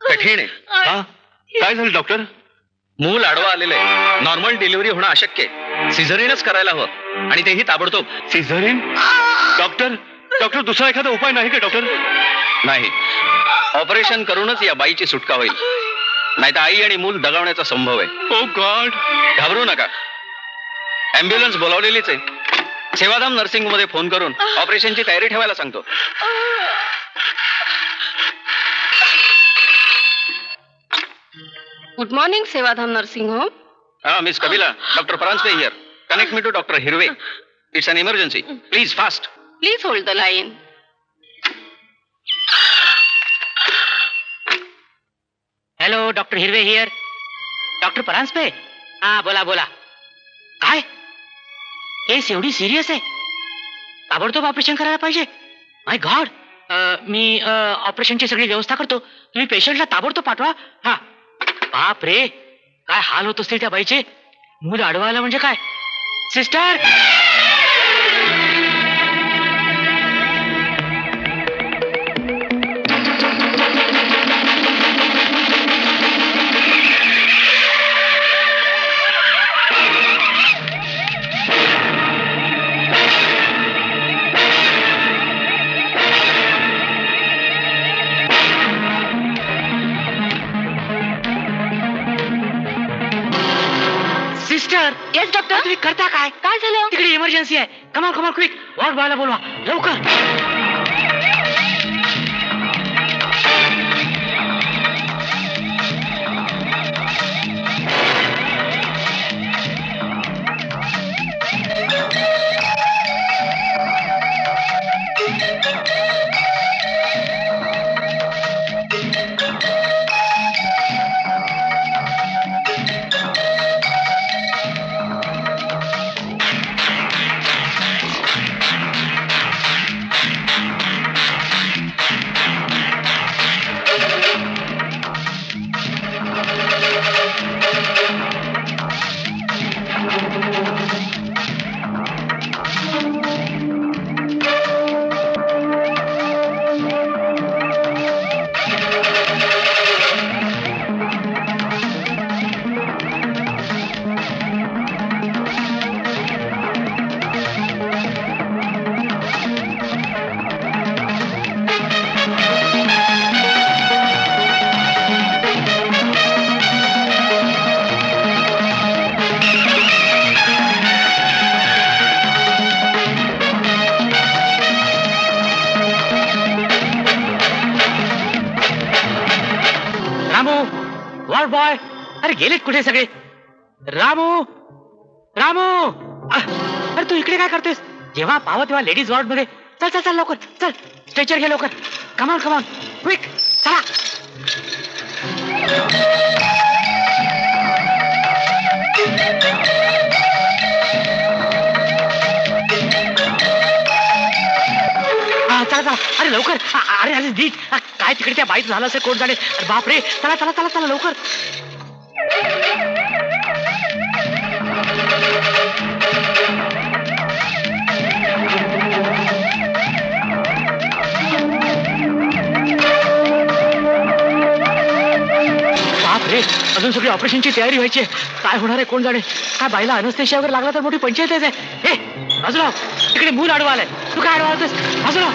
कठीण आहे. काय झालं डॉक्टर? मूल आडवा आलेलं आहे. नॉर्मल डिलिव्हरी होणं अशक्य आहे. सिझरिनच करायला हवं आणि तेही ताबडतोब. सिझरिन? डॉक्टर डॉक्टर दुसरा एखादा उपाय नाही का डॉक्टर? नाही, ऑपरेशन करूनच या बाईची सुटका होईल. नाही तर आई आणि मूल दगावण्याचा संभव आहे. ओ गॉड. घाबरू नका, ऍम्ब्युलन्स बोलावलेलीच आहे. सेवाधाम नर्सिंग मध्ये फोन करून ऑपरेशनची तयारी ठेवायला सांगतो. Good morning Sevadham nursing home. Miss Kabila, doctor Paranjape here. Connect me to doctor Hirve. It's an emergency. Please fast. Please hold the line. Hello, doctor Hirve here. Doctor Paranjape? हा, बोला बोला. काय केस एवढी सिरियस आहे? ताबडतोब ऑपरेशन करायला पाहिजे. माय गॉड. मी ऑपरेशनची सगळी व्यवस्था करतो. तुम्ही पेशंटला ताबडतोब पाठवा. हा. बाप रे, काय हाल होत असतील त्या बाईचे. मूल अडवायला म्हणजे काय. सिस्टर. सिस्टर. Yes doctor. तुम्ही करता काय? काय झालं? तिकडे इमर्जन्सी आहे. कमाल कमाल क्विक. वॉर्ड बॉयला बोलवा लवकर. Ward boy. अरे गेलेत कुठे सगळे. रामू. रामू. अरे तू इकडे काय करतेस? जेव्हा पाहावं तेव्हा लेडीज वॉर्ड मध्ये. चल चल चल लवकर चल. स्ट्रेचर घे लवकर. Come on come on quick. चला. चला चला. अरे लवकर. अरे अरे दी काय तिकडे त्या बाईच झालं असेल कोण जाणे. बापरे. चला चला चला चला लवकर. बापरे, अजून सगळी ऑपरेशनची तयारी व्हायची. काय होणार आहे कोण जाणे. काय बाईला अनस्थेशिया वगैरे लागला तर मोठी पंचायतच आहे. हे बाजूला तिकडे मूल अडवा आलाय. तू काय अडवा होतोस? बाजूला.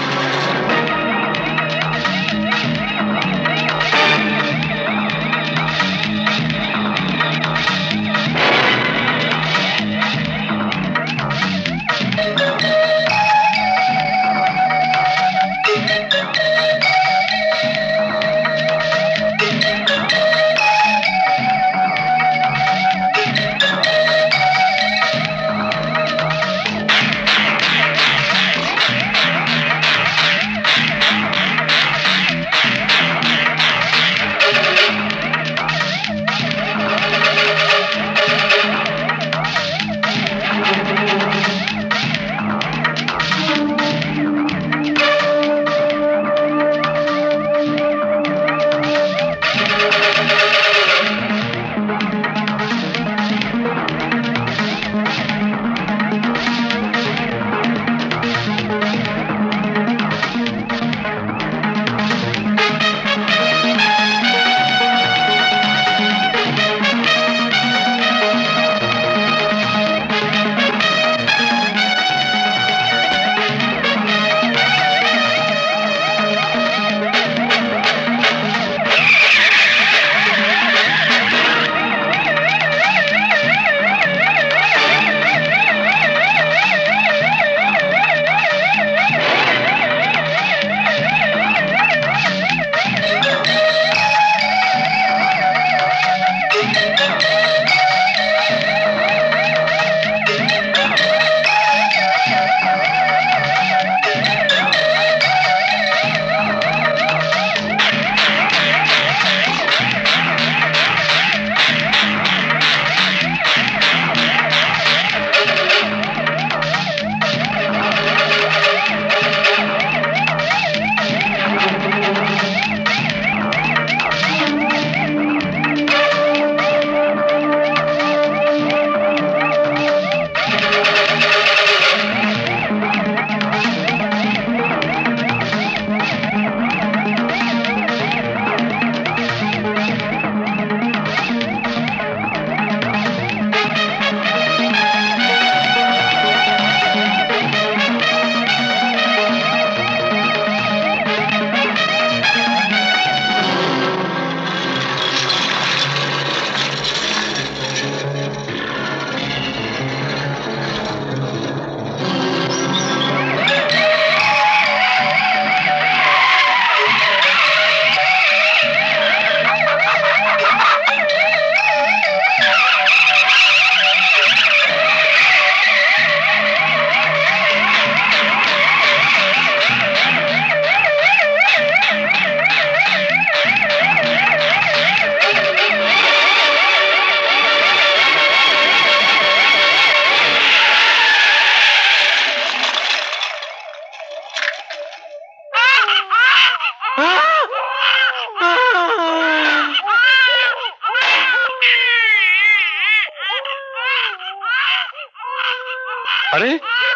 अरे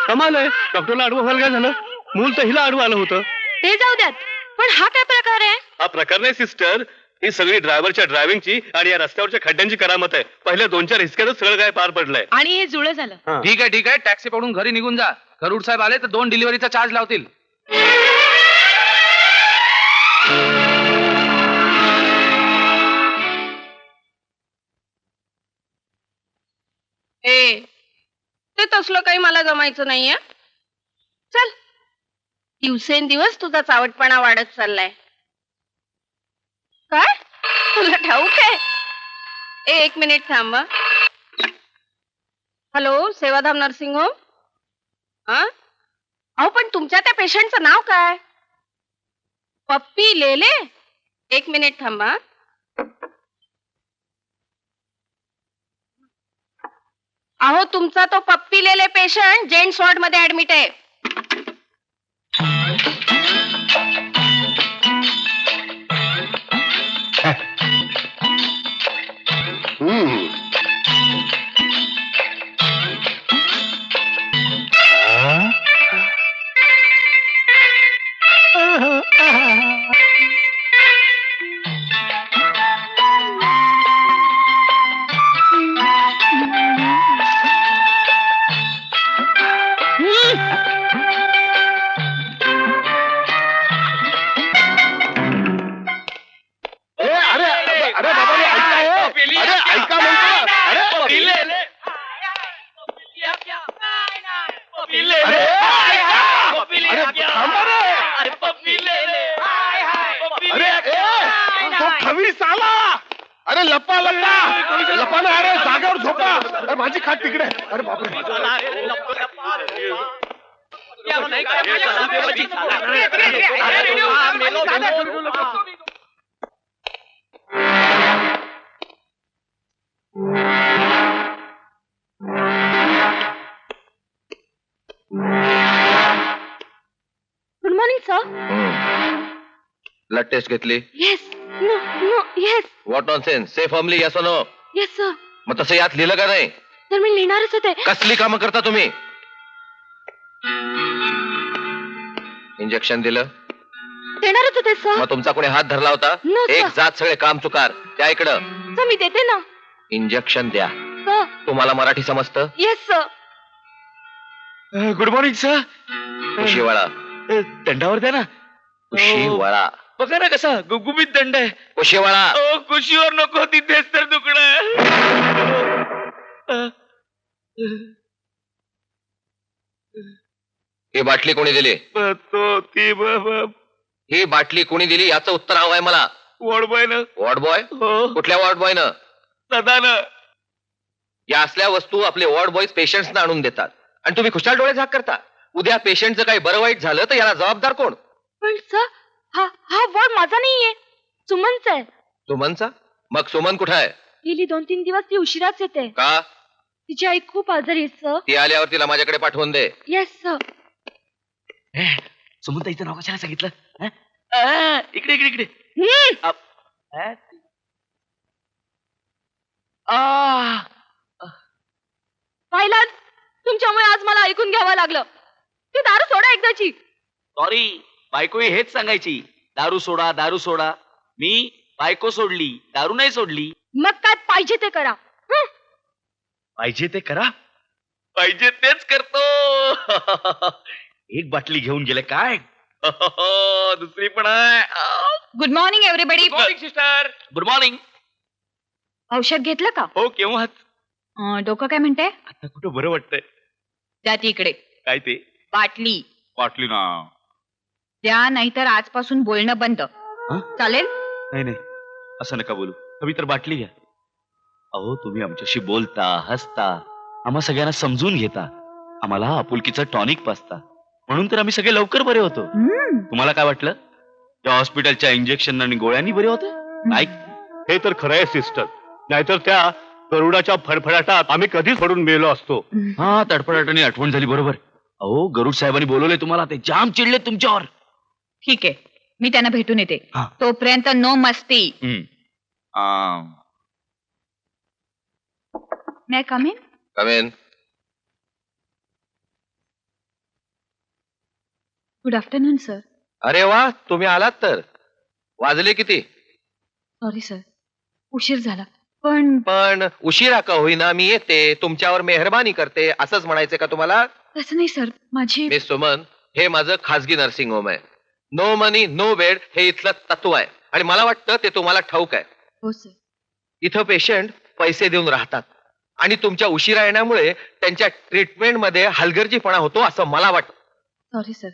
कमाल आहे, डॉक्टरला आडवं व्हायला काय झालं? मूल तर हिला आडवं आलं होतं. ते जाऊ द्यात, पण हा काय प्रकार आहे? हा प्रकार नाही सिस्टर, ही सगळी ड्रायव्हरच्या ड्रायव्हिंगची आणि या रस्त्यावरच्या खड्ड्यांची करामत आहे. पहिल्या 2-4 हिसक्यातच सगळं काय पार पडलंय. आणि हे जुळं झालं. ठीक आहे, टॅक्सी पकडून घरी निघून जा. गरुड साहेब आले तर 2 डिलिव्हरीचा चार्ज लावतील. ते तसलं काही मला जमायचं नाहीये. चल, दिवसेंदिवस तुझा चावटपणा वाढत चाललाय. काय तुला ठाऊक आहे? 1 मिनिट थांब. Hello, Sevadham nursing home. अहो, पण तुमच्या त्या पेशंटचं नाव काय? पप्पी लेले. 1 मिनिट थांबा. अहो, तुमचा तो पप्पी लेले पेशंट जेंट्स वॉर्ड मध्ये ऍडमिट आहे. अरे लपा लपा ना, अरे जागेवर झोपा. अरे माझी खाट तिकडे. अरे बापरे. Good morning sir. Blood test घेतली. Yes. No no yes. What nonsense. Say formally yes और नो. Yes sir. मग तसं यात लिहिलं का नाही? तर मी लिहिणारच होते. कसली कामं करता तुम्ही? इंजेक्शन दिलं? देणारच होते सर. मग तुमचा कोणी हात धरला होता? No, sir. एक जात सगळे काम चुकार. त्या इकडं सर मी देते ना. इंजेक्शन द्या. सर. तुम्हाला मराठी समजतं? Yes sir. Good morning sir. उशीवाळा. दंडावर द्या ना. उशीवाळा. बघा ना कसा गुबगुबीत दंड आहे. उशीवाळा. कुशीवर नको, तिथेच तर दुखणं. ही बाटली कोणी दिली? ही बाटली कोणी दिली याचं उत्तर हवं आहे मला. वॉर्ड बॉय ना. Ward boy? हो. कुठल्या वॉर्ड बॉयनं? सदा ना. या असल्या वस्तू आपले वॉर्ड बॉयज पेशंट्सना आणून देतात आणि तुम्ही खुशाल डोळे झाक करता. उद्या पेशंटचं काही बरं वाईट झालं तर याला जबाबदार कोण? पण सर हा हा वॉर्ड माझा नाहीये, सुमनचा आहे. सुमनचा? मग सुमन कुठं आहे? गेली 2-3 दिवस ती उशिराच येते. का? तिची आई खूप आजारी आहे सर. ती आल्यावर तिला माझ्याकडे पाठवून दे. Yes sir. सुमनताईचं नाव कशाला सांगितलं? इकडे इकडे इकडे. पाहिलात, तुमच्यामुळे आज मला ऐकून घ्यावं लागलं. ती दारू सोडा एकदाची. सॉरी, बायको हेच सांगायची, दारू सोडा दारू सोडा. मी बायको सोडली, दारू नाही सोडली. मग काय पाहिजे ते करा. पाहिजे ते करा. पाहिजे तेच करतो. एक बाटली घेऊन गेले काय? दुसरी पण आहे. Good morning everybody. Sister. Good morning. औषध घेतलं का? हो, केव्हाच. डोकं काय म्हणते? आता कुठं बरं वाटतंय. द्या ती इकडे. काय ते? बाटली बाटली ना. द्या, नाहीतर आजपासून बोलणं बंद. चालेल? नाही नाही, असं नका बोलू. हवी तर बाटली घ्या. अहो, तुम्ही आमच्याशी बोलता, हसता, आम्हा सगळ्यांना समजून घेता, आम्हाला आपुलकीचं टॉनिक पाजता, म्हणून तर आम्ही सगळे लवकर बरे होतो. तुम्हाला काय वाटलं त्या हॉस्पिटलच्या इंजेक्शन आणि गोळ्यांनी बरे होते? नाही, हे तर खरं आहे सिस्टर. नाहीतर त्या गरुडाच्या फडफडाटात आम्ही कधीच पडून मेलो असतो. हा, तडफडाटाने आठवण झाली. बरोबर. अहो, गरुड साहेबांनी बोलवले तुम्हाला, ते जाम चिडले तुमच्यावर. ठीक आहे, मी त्यांना भेटून येते. हा. तोपर्यंत नो मस्ती. May come in? Come in. Good afternoon sir. अरे वा, तुम्ही आलात तर. वाजले किती? सॉरी सर, उशीर झाला. पण उशिरा का होईना मी येते, तुमच्यावर मेहरबानी करते असंच म्हणायचंय का तुम्हाला? तसं नाही सर, माझी मिस सुमन, हे माझं खासगी नर्सिंग होम आहे. नो मनी नो बेड हे इथलं तत्व आहे आणि मला वाटतं ते तुम्हाला ठाऊक आहे. हो सर. इथं पेशंट पैसे देऊन राहतात आणि तुमच्या उशिरा येण्यामुळे त्यांच्या ट्रीटमेंटमध्ये हलगर्जीपणा होतो असं मला वाटतं. सॉरी सर,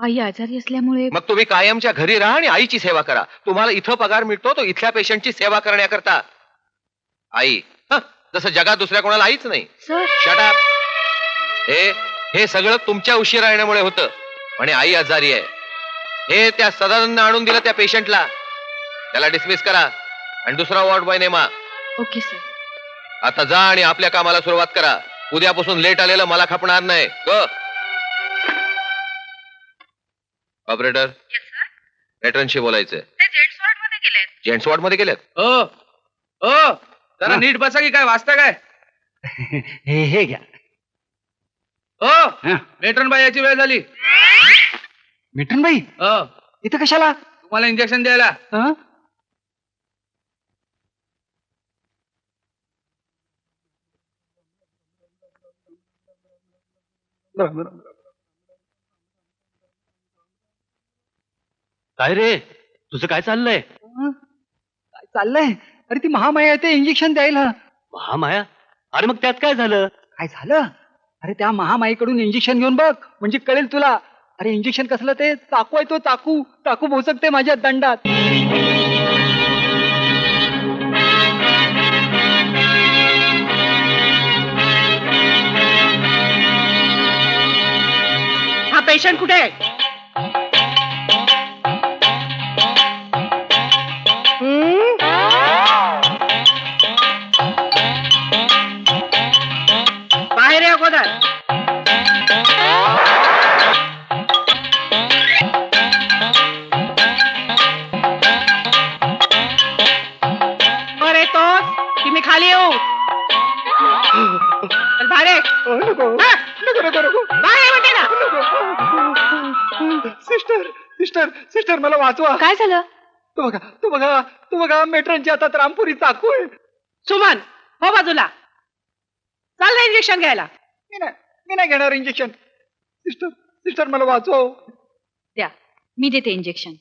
आई आजारी असल्यामुळे. मग तुम्ही कायमच्या घरी राहा आणि आईची सेवा करा. तुम्हाला इथं पगार मिळतो तो इथल्या पेशंटची सेवा करण्याकरता. आई जसं जगात दुसऱ्या कोणाला आईच नाही. सर. Shut up. हे सगळं तुमच्या उशिरा येण्यामुळे होतं आणि आई आजारी आहे. हे त्या सदानंद आणून दिलं त्या पेशंटला. त्याला डिसमिस करा आणि दुसरा वॉर्ड बॉय नेमा. Okay sir. आता जा आणि आपल्या कामाला सुरुवात करा. उद्यापासून लेट आलेलं मला खपणार नाही. गो. ऑपरेटर, वेटरनशी बोलायचंय. जेंट्स वॉर्ड मध्ये गेलेत. जरा नीट बसा की काय वाचता काय? हे घ्या. मेट्रन बाई याची वेळ झाली. मिठून बाई इथं कशाला? तुम्हाला इंजेक्शन द्यायला. हं? काय रे, तुझं काय चाललंय? काय चाललंय? अरे ती महामाया येते इंजेक्शन द्यायला. महामाया? अरे मग त्यात काय झालं? काय झालं? अरे त्या महामाईकडून इंजेक्शन घेऊन बघ, म्हणजे कळेल तुला. अरे इंजेक्शन कसलं ते? चाकू आहे तो, चाकू. चाकू भोसकते माझ्या दंडात. हा पेशंट कुठे आहे? बाहेर आहे अगोदर. बरं येतोस की मी खाली येऊ? चल बाहेर ये. बाहेर ये म्हणते ना. सिस्टर सिस्टर सिस्टर मला वाचवा. काय झालं? तू बघा मेट्रनच्या हातात रामपुरी चाकू आहे. सुमन, हो बाजूला. चाल ना इंजेक्शन घ्यायला. मी नाही घेणार इंजेक्शन. सिस्टर मला वाचवा. द्या, मी देते इंजेक्शन.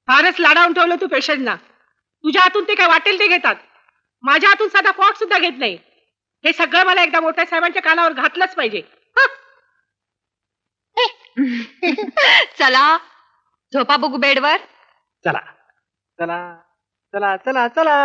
फारच लाडावून ठेवलं तू पेशंटला. तुझ्या हातून ते काय वाटेल ते घेतात. माझ्या हातून साधा कॉट सुद्धा घेत नाही. हे सगळं मला एकदा मोठ्या साहेबांच्या कानावर घातलंच पाहिजे. चला झोपा बघू बेडवर. चला चला चला चला चला.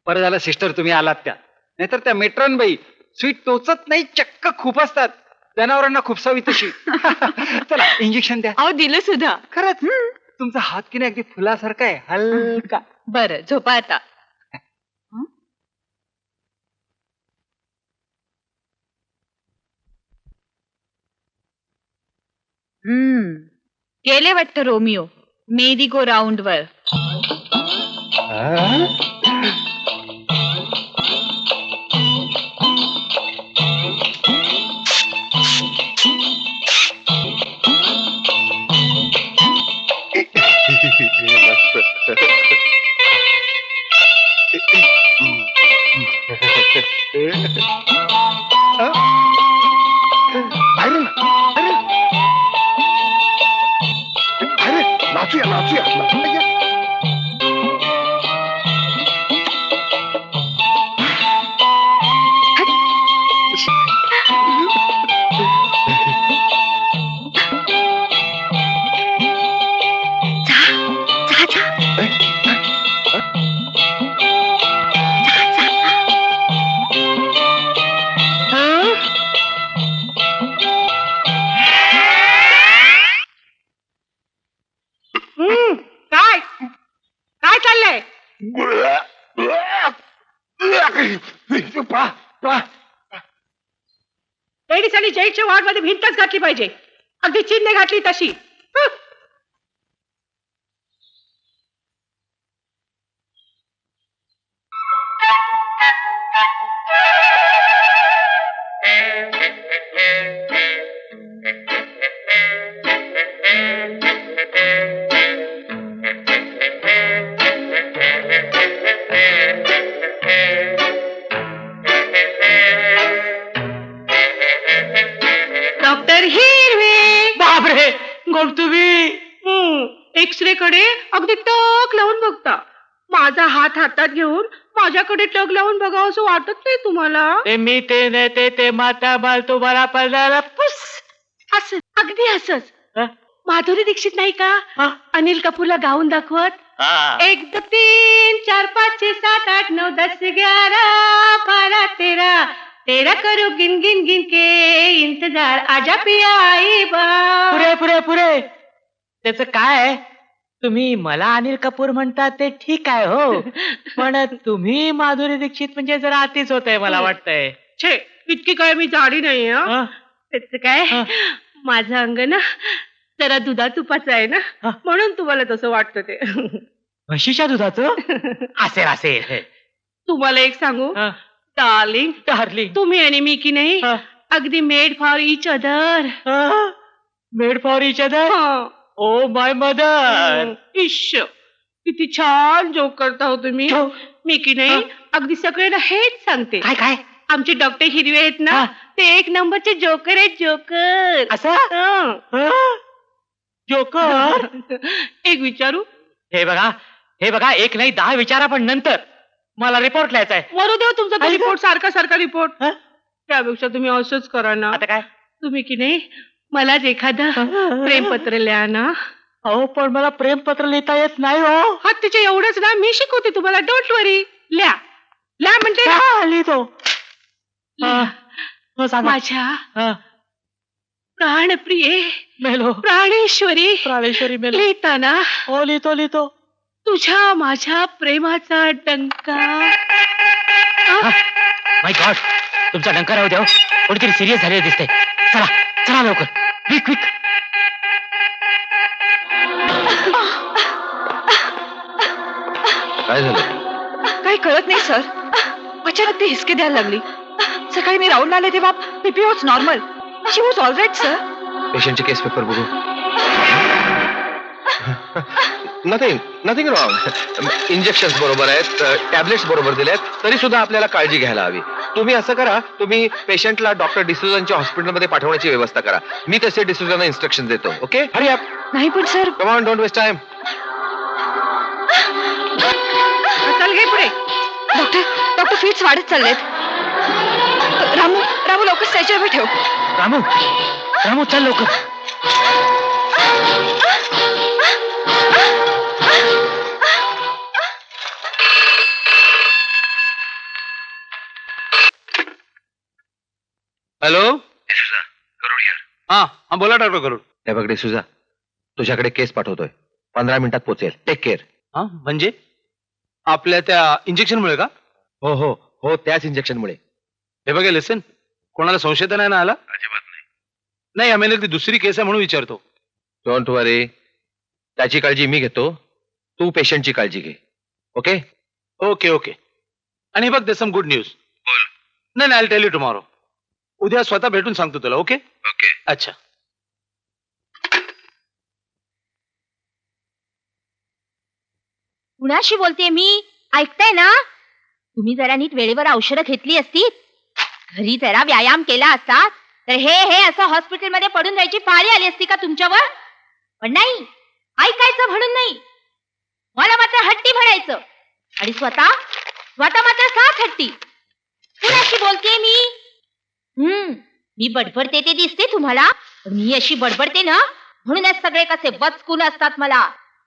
बरं झालं सिस्टर तुम्ही आलात त्या. नाहीतर त्या मेट्रन बाई स्वीट टोचत नाही, चक्क खूप असतात. जनावरांना खुपसावी तशी. चला इंजेक्शन द्या. अहो दिलं सुद्धा. खरंच तुमचा हात की नाही अगदी फुलासारखा आहे, हलका. बरं झोपा आता. गेले वाटतं रोमिओ मेरी गो राऊंड वर. लेडीज आणि जेंट्सच्या वॉर्ड मध्ये भिंतच घातली पाहिजे, अगदी चिन्ह घातली तशी. हं. डॉक्टर हिरवे. बापरे गोड तुम्ही. एक्सरे कडे अगदी टक लावून बघता. माझा हात हातात घेऊन माझ्याकडे टक लावून बघा असं वाटत नाही तुम्हाला? ते मी ते नाही ते माता बाल तुम्हाला पडणार पुस. असं अगदी असंच. हं? माधुरी दीक्षित नाही का हं? अनिल कपूरला गाऊन दाखवत? हा. 1 2 3 4 5 6 7 8 9 10 11 12 13 13 करो गिन गिन गिन के इंतजार आजा पिया आई बा. पुरे पुरे पुरे. त्याच काय आहे? तुम्ही मला अनिल कपूर म्हणता ते ठीक आहे हो, पण तुम्ही माधुरी दीक्षित म्हणजे जरा अतिच होत आहे मला वाटतंय. छे इतकी काय मी जाडी नाही. हं? त्याच काय हं. माझं अंग ना जरा दुधा तुपाचं आहे ना, हं. म्हणून तुम्हाला तसं वाटतं ते. म्हशीच्या दुधाचं असेल असेल. तुम्हाला एक सांगू डार्लिंग, डार्लिंग तुम्ही आणि मी की नाही हं. अगदी made for each other. Made for each other. Oh my mother. इश किती छान जोक करता हो तुम्ही. मी की नाही हं. अगदी सगळ्यांना हेच सांगते. काय काय आमचे डॉक्टर हिरवे आहेत ना, हं. ते 1 नंबरचे जोकर आहेत, जोकर. असं जोकर. एक विचारू? हे बघा 1 नाही 10 विचारा, पण नंतर मला रिपोर्ट लिहायचा आहे. वरू देव तुमचा ऐका. रिपोर्ट, सारखा रिपोर्ट. हं? त्यापेक्षा तुम्ही असंच करा ना, आता काय? तुम्ही की नाही मलाच एखादं प्रेमपत्र लिहा ना. अहो पण मला प्रेमपत्र लिहिता येत नाही हो. हत्तीचे एवढंच ना, मी शिकवते तुम्हाला. डोंट वरी. लिहा म्हणते ना. हा, लिहितो. लिहा. हो, सांगा. माझ्या हा, प्राणप्रिये मेलो. प्राणेश्वरी प्राणेश्वरी मेलो. लिहिताना हो लिहितो. तुझ्या माझ्या प्रेमाचा डंका. माय गॉड, तुमचा डंका राहू द्या. कोणीतरी सिरियस झालेलं दिसतंय. चला लवकर, क्विक. काय झालं? काही कळत नाही सर, अचानक ती हिसके द्यायला लागली. सकाळी मी राऊंड आले तेव्हा BP was normal. She was all right sir. पेशंटचे केस पेपर बघू. Nothing wrong. इंजेक्शन बरोबर आहेत, टॅबलेट्स बरोबर दिल्यात, तरी सुद्धा आपल्याला काळजी घ्यायला हवी. तुम्ही असं करा, तुम्ही पेशंटला डॉक्टर डिसूजांच्या हॉस्पिटलमध्ये पाठवण्याची व्यवस्था करा. मी तसे डिसूजांना इन्स्ट्रक्शन देतो. Okay, hurry up. नाही पण sir, come on, don't waste time. चल घे पुढे. डॉक्टर फीट्स वाढत चाललेत. रामू लवकर स्ट्रेचरवर ठेव. रामू चल लवकर. हॅलो. हा बोला डॉक्टर करून. हे बघ डिसूजा, तुझ्याकडे केस पाठवतोय. 15 मिनिटात पोहोचेल. Take care. हा म्हणजे आपल्या त्या इंजेक्शन मुळे का? हो, त्याच इंजेक्शनमुळे. हे बघा लिसन, कोणाला संशय तर नाही ना आला? अजिबात नाही. आम्ही ती दुसरी केस आहे म्हणून विचारतो. डोंट वरी, त्याची काळजी मी घेतो. तू पेशंटची काळजी घे. ओके. ओके. आणि बघ, सम गुड न्यूज. नाही आय टेल यू टुमॉरो. उद्या स्वतः भेटून सांगतो तुला. ओके. अच्छा. कुणाशी बोलते मी? ऐकताय ना? तुम्ही जरा नीट वेळेवर औषधं घेतली असती, घरी जरा व्यायाम केला असता, तर हे असं हॉस्पिटलमध्ये पडून राहायची पाळी आली असती का तुमच्यावर? पण नाही, ऐकायचं म्हणून नाही, मला मात्र हट्टी म्हणायचं. आणि स्वतः मात्र साथ हट्टी. कुणाशी बोलते मी? मी बडबडते ते दिसते तुम्हाला, पण मी अशी बडबडते ना, म्हणूनच सगळे कसे बचकून असतात मला.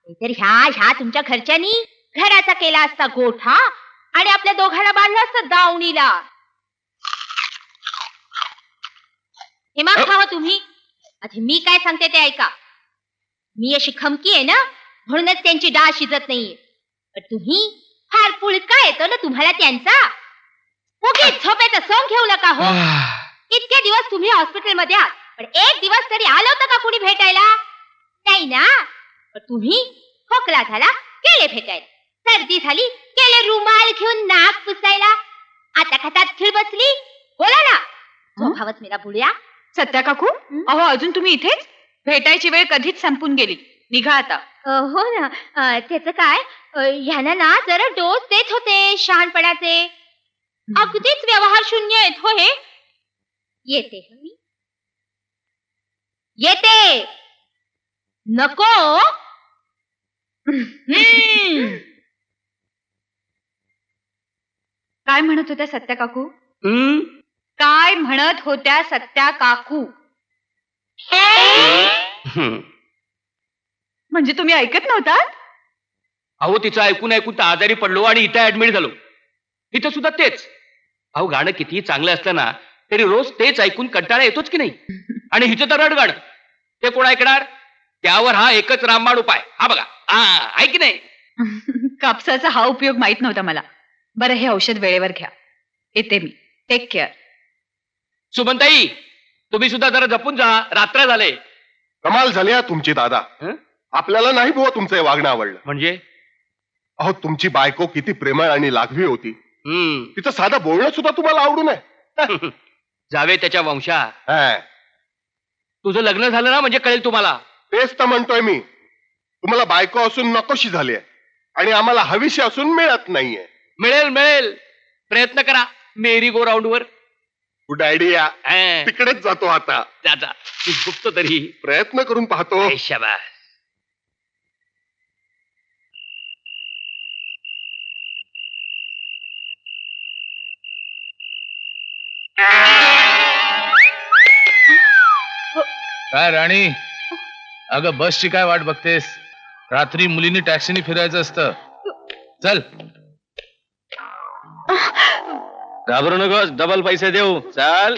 नाहीतर ह्या तुमच्या घरच्यांनी घराचा केला असता गोठा आणि आपल्या दोघांना बांधलं असतं दावणीला. हे मग खावं तुम्ही. आधी मी काय सांगते ते ऐका. मी अशी खमकी आहे ना, म्हणूनच त्यांची डाळ शिजत नाहीये. पण तुम्ही फार पुळका येतो ना तुम्हाला त्यांचा. कधी झोपेचं सोंग घेऊ नका हो. इतके दिवस तुम्ही हॉस्पिटलमध्ये आहात, पण एक दिवस तरी आलं होतं का कुणी भेटायला? नाही ना. पण तुम्ही खोकला झाला गेले भेटायला, सर्दी झाली गेले रुमाल घेऊन नाक पुसायला, आता खातात खिळ बसली. बोला ना, झोपावच मेला बुड्या. सत्या काकू, अहो अजून तुम्ही इथेच? भेटायची वेळ कधीच संपून गेली. निघा आता. हो ना. त्याचं काय, ह्याना ना जरा डोस देत होते शहाणपणाचे. अगदीच व्यवहार शून्य आहेत हो हे. येते हं मी. येते. नको. काय म्हणत होत्या सत्या काकू? काय म्हणत होत्या सत्या काकू? म्हणजे तुम्ही ऐकत नव्हता? अहो तिचं ऐकून ऐकून तर आजारी पडलो आणि इथं ऍडमिट झालो. इथं सुद्धा तेच. अहो गाणं कितीही चांगलं असलं ना तरी रोज तेच ऐकून कंटाळा येतोच की नाही. आणि हिचं तर रड गाणं, ते कोण ऐकणार? त्यावर हा एकच रामबाण उपाय. हा बघा, आहे की नाही? कापसाचा हा उपयोग माहित नव्हता मला. बरं, हे औषध वेळेवर घ्या. येते मी. Take care. सुमनताई, तुम्ही सुद्धा जरा जपून जा, रात्र झाले. कमाल झाली हा तुमची दादा. हं? आपल्याला नाही बुवा तुमचं हे वागणं आवडलं. म्हणजे अहो तुमची बायको किती प्रेमळ आणि लागवी होती. तिचं साधं बोलणं सुद्धा तुम्हाला आवडू नये. जावे त्याच्या वंशा. हा, तुझं लग्न झालं ना म्हणजे कळेल तुम्हाला. तेच तर म्हणतोय मी. तुम्हाला बायको असून नकोशी झाली आहे आणि आम्हाला हवीशी असून मिळत नाहीये. मिळेल मिळेल, प्रयत्न करा मेरी गो राऊंड वर. Good idea. तिकडेच जातो आता. त्याचा गुप्त तरी प्रयत्न करून पाहतो. शाबास. काय राणी, अगं बसची काय वाट बघतेस? रात्री मुलींनी टॅक्सीने फिरायचं असतं. चल. घाबरू नकोस, डबल पैसे देऊ. चाल.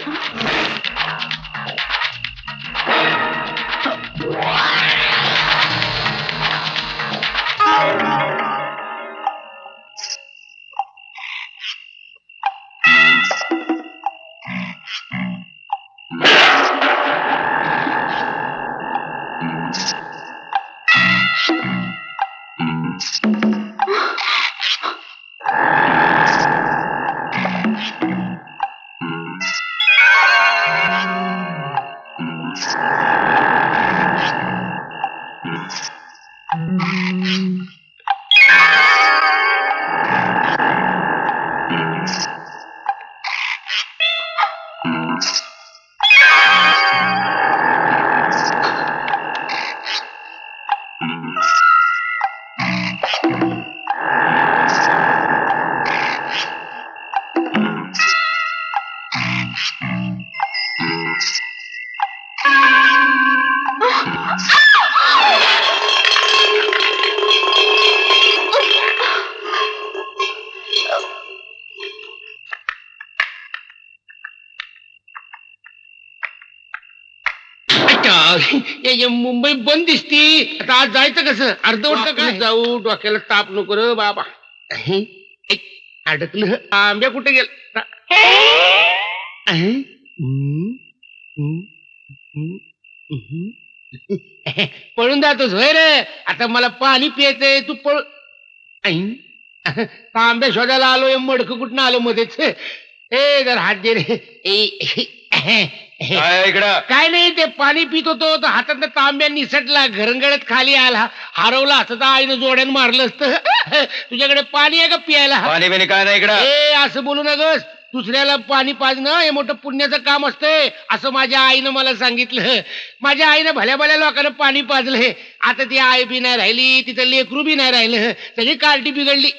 मुंबई बंद दिसती. आता आज जायचं कसं? अर्धवट काय जाऊ, डोक्याला ताप नको रे बाबा. अडकलं. आंब्या कुठे गेला? पळून जातोस होय रे? आता मला पाणी पियायचंय, तू पळ. आंब्या शोधायला आलो, मडकं कुठं आलो मध्येच. ए जर हात दे रे. काय नाही, ते पाणी पित होतो तर हातात तांब्या निसटला, घरंगळत खाली आला. हरवला असं तर आईनं जोड्यानं मारलं असतं. तुझ्याकडे पाणी आहे का प्यायला? पाणी बिणी काय नाही इकडं. ए असं बोलू नगस. दुसऱ्याला पाणी पाजणं हे मोठं पुण्याचं काम असतंय, असं माझ्या आईनं मला सांगितलं. माझ्या आईनं भल्या भल्या लोकांना पाणी पाजलंय. आता ती आई बी नाही राहिली, तिचं लेकरू बी नाही राहिलं, सगळी कार्टी बिघडली.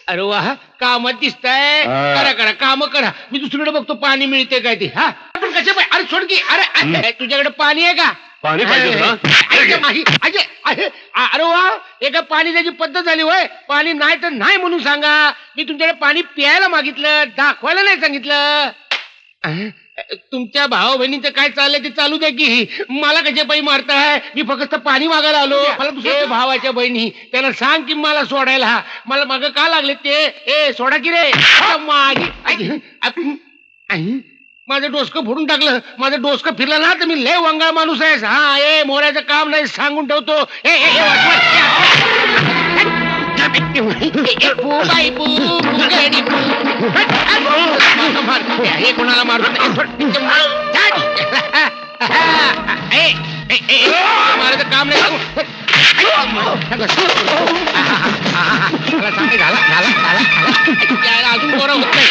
अरे वा, कामात दिसताय. करा करा काम करा, मी दुसरीकडे बघतो पाणी मिळते काय ते. हा पण कशा? अरे सोड की. अरे तुझ्याकडे पाणी आहे का? पाणी पाहिजे अरे वा, एका पाणी त्याची पद्धत झाली होय. पाणी नाही तर नाही म्हणून सांगा. मी तुमच्याकडे पाणी प्यायला मागितलं, दाखवायला नाही सांगितलं. तुमच्या भाऊ बहिणीचं काय चाललंय ते चालू द्या की. मला कशा पायी मारताय? मी फक्त पाणी मागायला आलो. मला भावाच्या बहिणी त्यांना सांग की मला सोडायला. मला माग का लागले ते? ए सोडा की रे माझी. माझं डोसकं फोडून टाकलं. माझं डोसकं फिरलं ना तर मी लय वंगाळ माणूस आहेस. हा ए मोऱ्याचं काम नाही सांगून ठेवतो. हे कोणाला मारतो मारायचं काम नाही. अजून बरं होत नाही.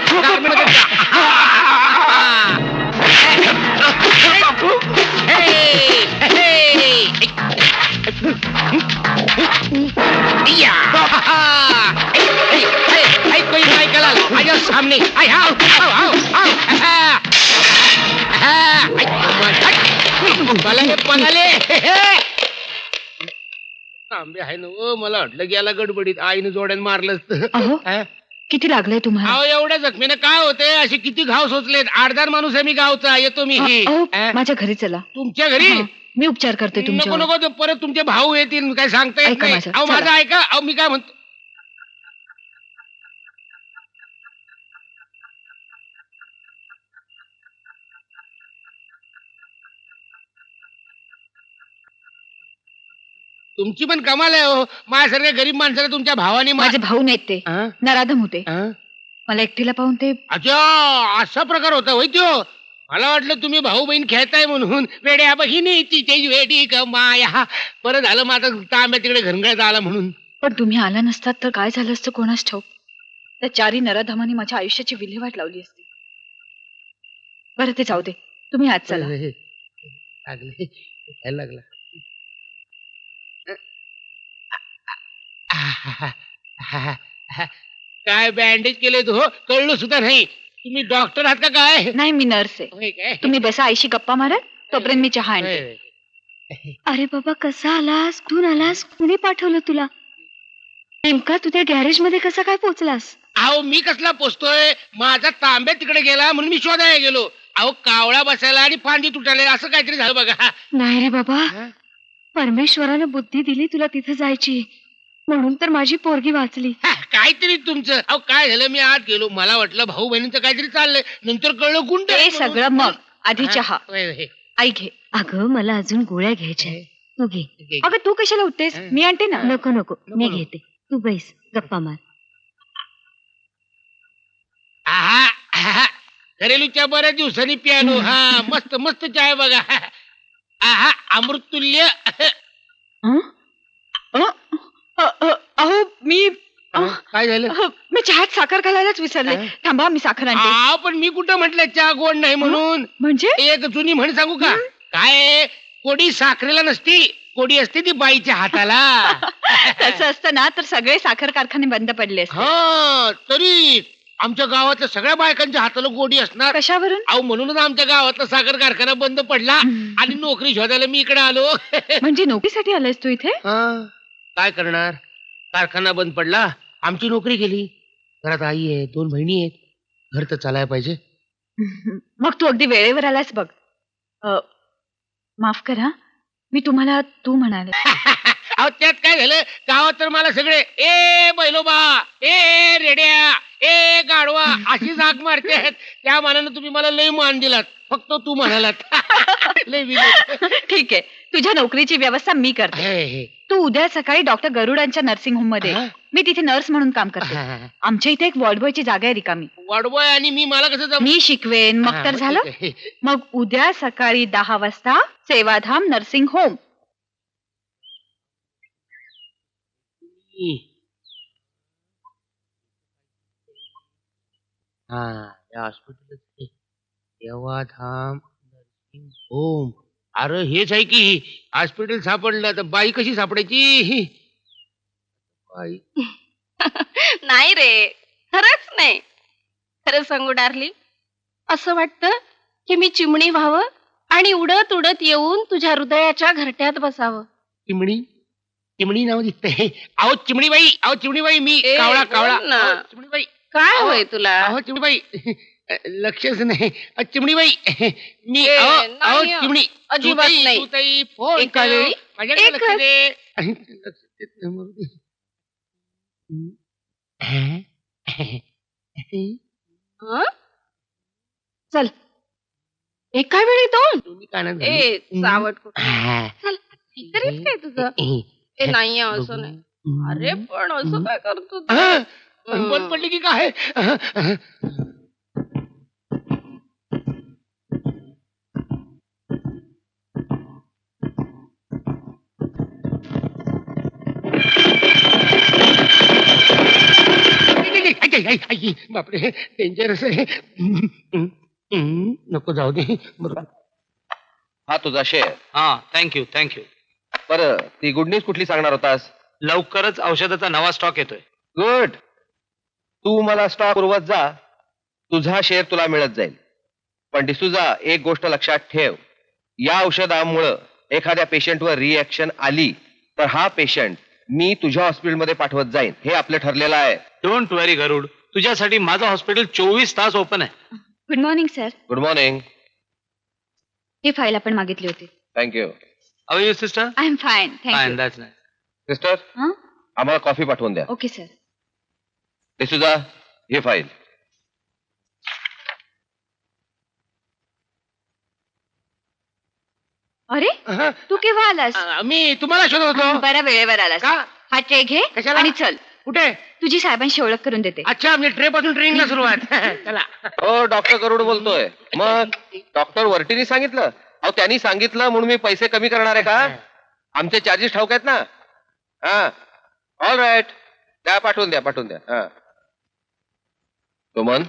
माझ्या सामने तांबे आहे ना. मला वाटलं गेला गडबडीत आईनं जोड्यानं मारलं. किती लागलंय तुम्हाला? अहो एवढ्या जखमीने काय होते? असे किती घाव सोचलेत. 8-10 माणूस आहे मी गावचा. येतो मी. माझ्या घरी चला. तुमच्या घरी? मी उपचार करते नको तुमच्या. नको ते परत तुमचे भाऊ येतील. काय सांगता येत नाही. अहो माझं ऐका. अहो मी काय म्हणतो. तुमची पण कमाल आहे हो. माझ्यासारख्या गरीब माणसाला तुमच्या भावाने माझे भाऊ नाहीत ते, नराधम होते. मला एकटीला पाहून ते. अच्छा असा प्रकार होता होय त्यो. मला वाटलं तुम्ही भाऊ बहीण खेळताय म्हणून. वेड्या बहिणी तिथे वेडी कमाया. बरं झालं माझा तांब्या तिकडे घरंगळत आला म्हणून. पण तुम्ही आला नसतात तर काय झालं असतं कोणास ठाऊक. त्या चारी नराधमांनी माझ्या आयुष्याची विल्हेवाट लावली असती. बरं ते जाऊ दे, तुम्ही आज चला. लागला काय बँडेज केले तो कळलं सुद्धा नाही. तुम्ही डॉक्टर आहात का काय? नाही मी नर्स आहे. तुम्ही बसा आईशी गप्पा मारत तोपर्यंत मी चहा आणते. अरे बाबा कसा आलास? कुठून आलास? कुणी पाठवलं तुला? नेमका तू त्या गॅरेज मध्ये कसा काय पोहोचलास? अहो मी कसला पोचतोय? माझा तांब्या तिकडे गेला म्हणून मी शोधायला गेलो. अहो कावळा बसायला आणि फांदी तुटायला असं काहीतरी झालं बघा. नाही रे बाबा, परमेश्वरानं बुद्धी दिली तुला तिथे जायची म्हणून तर माझी पोरगी वाचली. काहीतरी तुमचं. अहो काय झालं? मी आत गेलो. मला वाटलं भाऊ बहिणीचं काहीतरी चाललंय. नंतर कळलं गुंड हे सगळं मग आधी चहा. आई घे. अगं मला अजून गोळ्या घ्यायच्या. तू घे. अगं तू कशाला उठतेस? मी आणते ना. नको नको मी घेते. तू बैस गप्पा मार. घरेलूच्या बऱ्याच दिवसांनी पियानो. हा मस्त मस्त चाय बघा. आहा अमृतुल्य. अहो मी काय झालं? मी चहात साखर घालायलाच विसरले. थांबा मी साखर आणते. पण मी कुठं म्हटलं चहा गोड नाही म्हणून. म्हणजे एक जुनी म्हण सांगू का? काय कोडी साखरेला नसती, कोडी असते ती बाईच्या हाताला. तसं असतं ना तर सगळे साखर कारखाने बंद पडले असते. हा तरी आमच्या गावातल्या सगळ्या बायकांच्या हाताला गोडी असणार. कशावरून? अहो म्हणूनच आमच्या गावातला साखर कारखाना बंद पडला आणि नोकरी शोधायला मी इकडे आलो. म्हणजे नोकरीसाठी आलायस तू इथे? काय करणार? कारखाना बंद पडला, आमची नोकरी गेली. घरात आई आहे, 2 बहिणी आहेत. घर तर चालायला पाहिजे. मग तू अगदी वेळेवर आलास बघ. माफ करा मी तुम्हाला तू म्हणाले. अहो त्यात काय झालं? गावात तर मला सगळे ए बैलोबा, ए रेड्या, ए गाढवा अशी जाग मारते. त्या मानानं तुम्ही मला लय मान दिलात. फक्त तू म्हणालात. लय विनोद. ठीक आहे, तुझ्या नोकरीची व्यवस्था मी करते. तू उद्या सकाळी डॉक्टर गरुडांच्या नर्सिंग होम मध्ये. मी तिथे नर्स म्हणून काम करते. आमच्या इथे एक वॉर्डबॉयची जागा आहे रिकामी. वॉर्डबॉय आणि मी मला कसं? मी शिकवेन. मग तर झालं. मग उद्या सकाळी 10 वाजता Sevadham nursing home. Hospital Sevadham nursing home. अरे हेच आहे की हॉस्पिटल सापडलं. तर बाई कशी सापडायची? बाई नाही रे, खरंच नाही. खरं सांगू डार्लिंग, असं वाटतं की मी चिमणी व्हावं आणि उडत उडत येऊन तुझ्या हृदयाच्या घरट्यात बसावं. चिमणी? चिमणी नाव दिसतंय. अहो चिमणीबाई, अहो चिमणीबाई मी कावळा कावळा. चिमणीबाई काय होय तुला? अहो चिमणीबाई लक्षच नाही चिमणीबाई मी ए, अहो नाही, चिमणी अजिबात तूताई, नाही. तूताई, फोन एका ठेव. वेळी माझ्याकडे लक्ष एकच. दे. लक्ष देत नाही मग. हं? चल एका वेळी दोन तुम्ही कानात ए घालून- सावट कुठं. हा. चल तरीच काय तुझं ए नाही असं नाही अरे पण असं काय करतो तू? हा, बंद पडली की काय बापरे डेंजरस आहे नको जाऊ दे बरोबर हा तुझा शेअर. हा थँक्यू थँक्यू. बरं ती गुड न्यूज कुठली सांगणार होतास? लवकरच औषधाचा नवा स्टॉक येतोय. गुड. तू मला स्टॉक पुरवत जा, तुझा शेअर तुला मिळत जाईल. पण डिसूजा एक गोष्ट लक्षात ठेव, या औषधामुळं एखाद्या पेशंटवर रिएक्शन आली तर हा पेशंट मी तुझ्या हॉस्पिटलमध्ये पाठवत जाईन, हे आपलं ठरलेलं आहे. डोंट वरी गरुड, तुझ्यासाठी माझं हॉस्पिटल 24 तास ओपन आहे. Good morning sir. Good morning. ही फाईल आपण मागितली होती. Thank you. How you sister? I am fine fine, thank you. That's nice. Sister आम्हाला कॉफी पाठवून द्या. Okay sir. डिसूजा हे फाईल. अरे तू केव्हा आलास? मी तुम्हाला शोधत होतो बऱ्या वेळेवर आलास. का हा ट्रे घे कशाला? आणि चल, कुठे तुझी साहेबांशी ओळख करून देते. अच्छा म्हणजे ट्रे पासून ट्रेनिंगला सुरुवात चला हो डॉक्टर गरुड बोलतोय. मग डॉक्टर वर्टीनी सांगितलं? अहो त्यांनी सांगितलं म्हणून मी पैसे कमी करणार आहे का? आमचे चार्जेस ठाऊक आहेत ना. हा ऑल राईट, द्या पाठवून द्या पाठवून द्या. हा सुमन,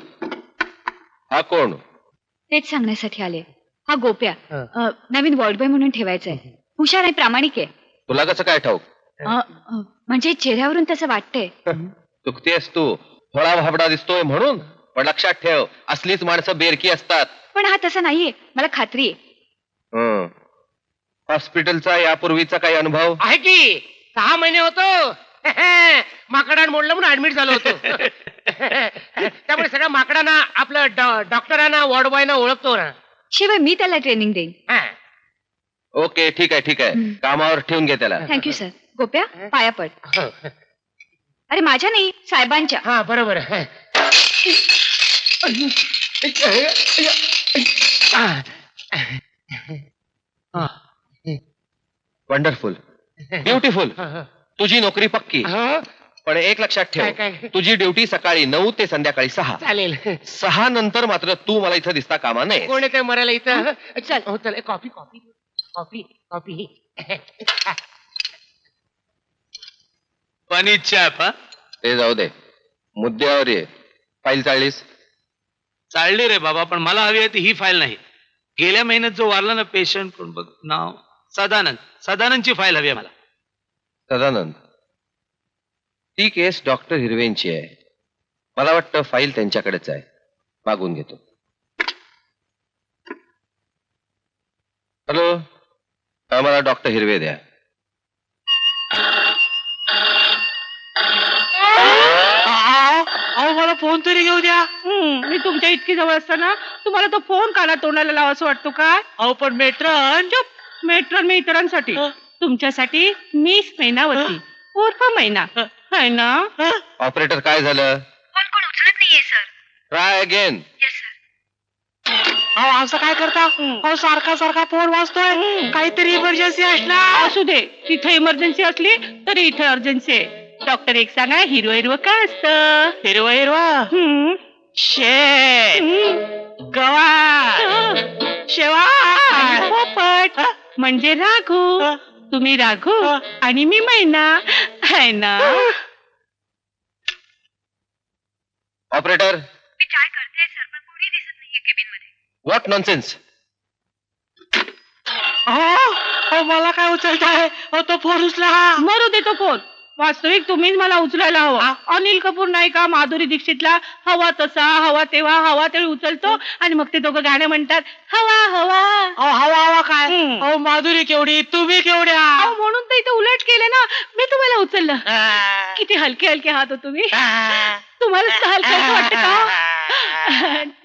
हा कोण? तेच सांगण्यासाठी आले. हा गोप्या नवीन वॉर्ड बॉय म्हणून ठेवायचा आहे. हुशार आणि प्रामाणिक आहे. तुला कसं काय ठाऊक? म्हणजे चेहऱ्यावरून तसं वाटतंय. चुकतेस तू, थोडा भाबडा दिसतोय म्हणून. पण लक्षात ठेव, असलीच माणसं बेरकी असतात. पण हा तसा नाहीये, मला खात्री आहे. हॉस्पिटलचा यापूर्वीचा काही अनुभव आहे की 6 महिने होतो माकडान मोडलं म्हणून ऍडमिट झालो होतो त्यामुळे सगळ्या माकडांना आपलं डॉक्टरांना वॉर्ड बॉयना ओळखतो ना. शिवाय मी त्याला ट्रेनिंग देईन. ओके ठीक आहे ठीक आहे, कामावर ठेवून घे त्याला. Thank you sir. गोप्या पाया पड. अरे माझ्या नाही, साहेबांच्या. हा बरोबर. Wonderful, beautiful. तुझी नोकरी पक्की. पण एक लक्षात ठेव, तुझी ड्युटी सकाळी 9 ते संध्याकाळी 6. चालेल. 6 नंतर मात्र तू मला इथं दिसता कामा नये. कोण येते मरायला इथं? चल हो चल कॉफी कॉफी कॉफी कॉफी पाणी चॅप. हा ते जाऊ दे, मुद्द्यावर ये. फाईल चाळलीस? चालली रे बाबा, पण मला हवी आहे ती ही फाईल नाही. गेल्या महिन्यात जो वारला ना पेशंट, कोण बघ नाव, सदानंद. सदानंदची फाईल हवी आहे मला. सदानंद, ती केस डॉक्टर हिरवेंची आहे. मला वाटतं फाईल त्यांच्याकडेच आहे, मागून घेतो. हॅलो, मला डॉक्टर हिरवे द्या. अहो मला फोन तरी घेऊ द्या. मी तुमच्या इतकी जवळ असताना तुम्हाला तो फोन काना तोंडाला लावा असं वाटतो काय? अहो पण मेट्रन. चुप. मेट्रन मी इतरांसाठी, तुमच्यासाठी मिस मैनावती उर्फ मैना है ना? ऑपरेटर काय झालं? कोण उचलत नाहीये सर. Try again. अहो असं काय करता? अहो सारखा सारखा फोन वाजतोय. काहीतरी इमर्जन्सी असणार. असू दे, तिथे इमर्जन्सी असली तरी इथे अर्जन्सी आहे. डॉक्टर एक सांगा, हिरवं हिरवं काय असतं? हिरवा हिरवा शेत गवार शेवा पोपट म्हणजे राघू. तुम्ही राघू आणि मी मैना है ना? ऑपरेटर, मी ट्राय करते सर, पण कोणी दिसत नाहीये केबिन मध्ये. What nonsense. अहो मला काय उचलताय? अहो तो फोन उचला. मरू दे तो फोन. वास्तविक तुम्हीच मला उचलायला हवा. अनिल कपूर नाही का माधुरी दीक्षितला हवा तसा हवा तेव्हा हवा तेव्हा उचलतो आणि मग ते दोघं गाणं म्हणतात, हवा हवा. अहो हवा हवा काय? अहो माधुरी केवढी, तुम्ही केवढ्या. अहो, म्हणून तर इथे उलट केलं ना, मी तुम्हाला उचललं. किती हलके हलके हात हो तुम्ही. तुम्हाला हलके हलके वाटतं का?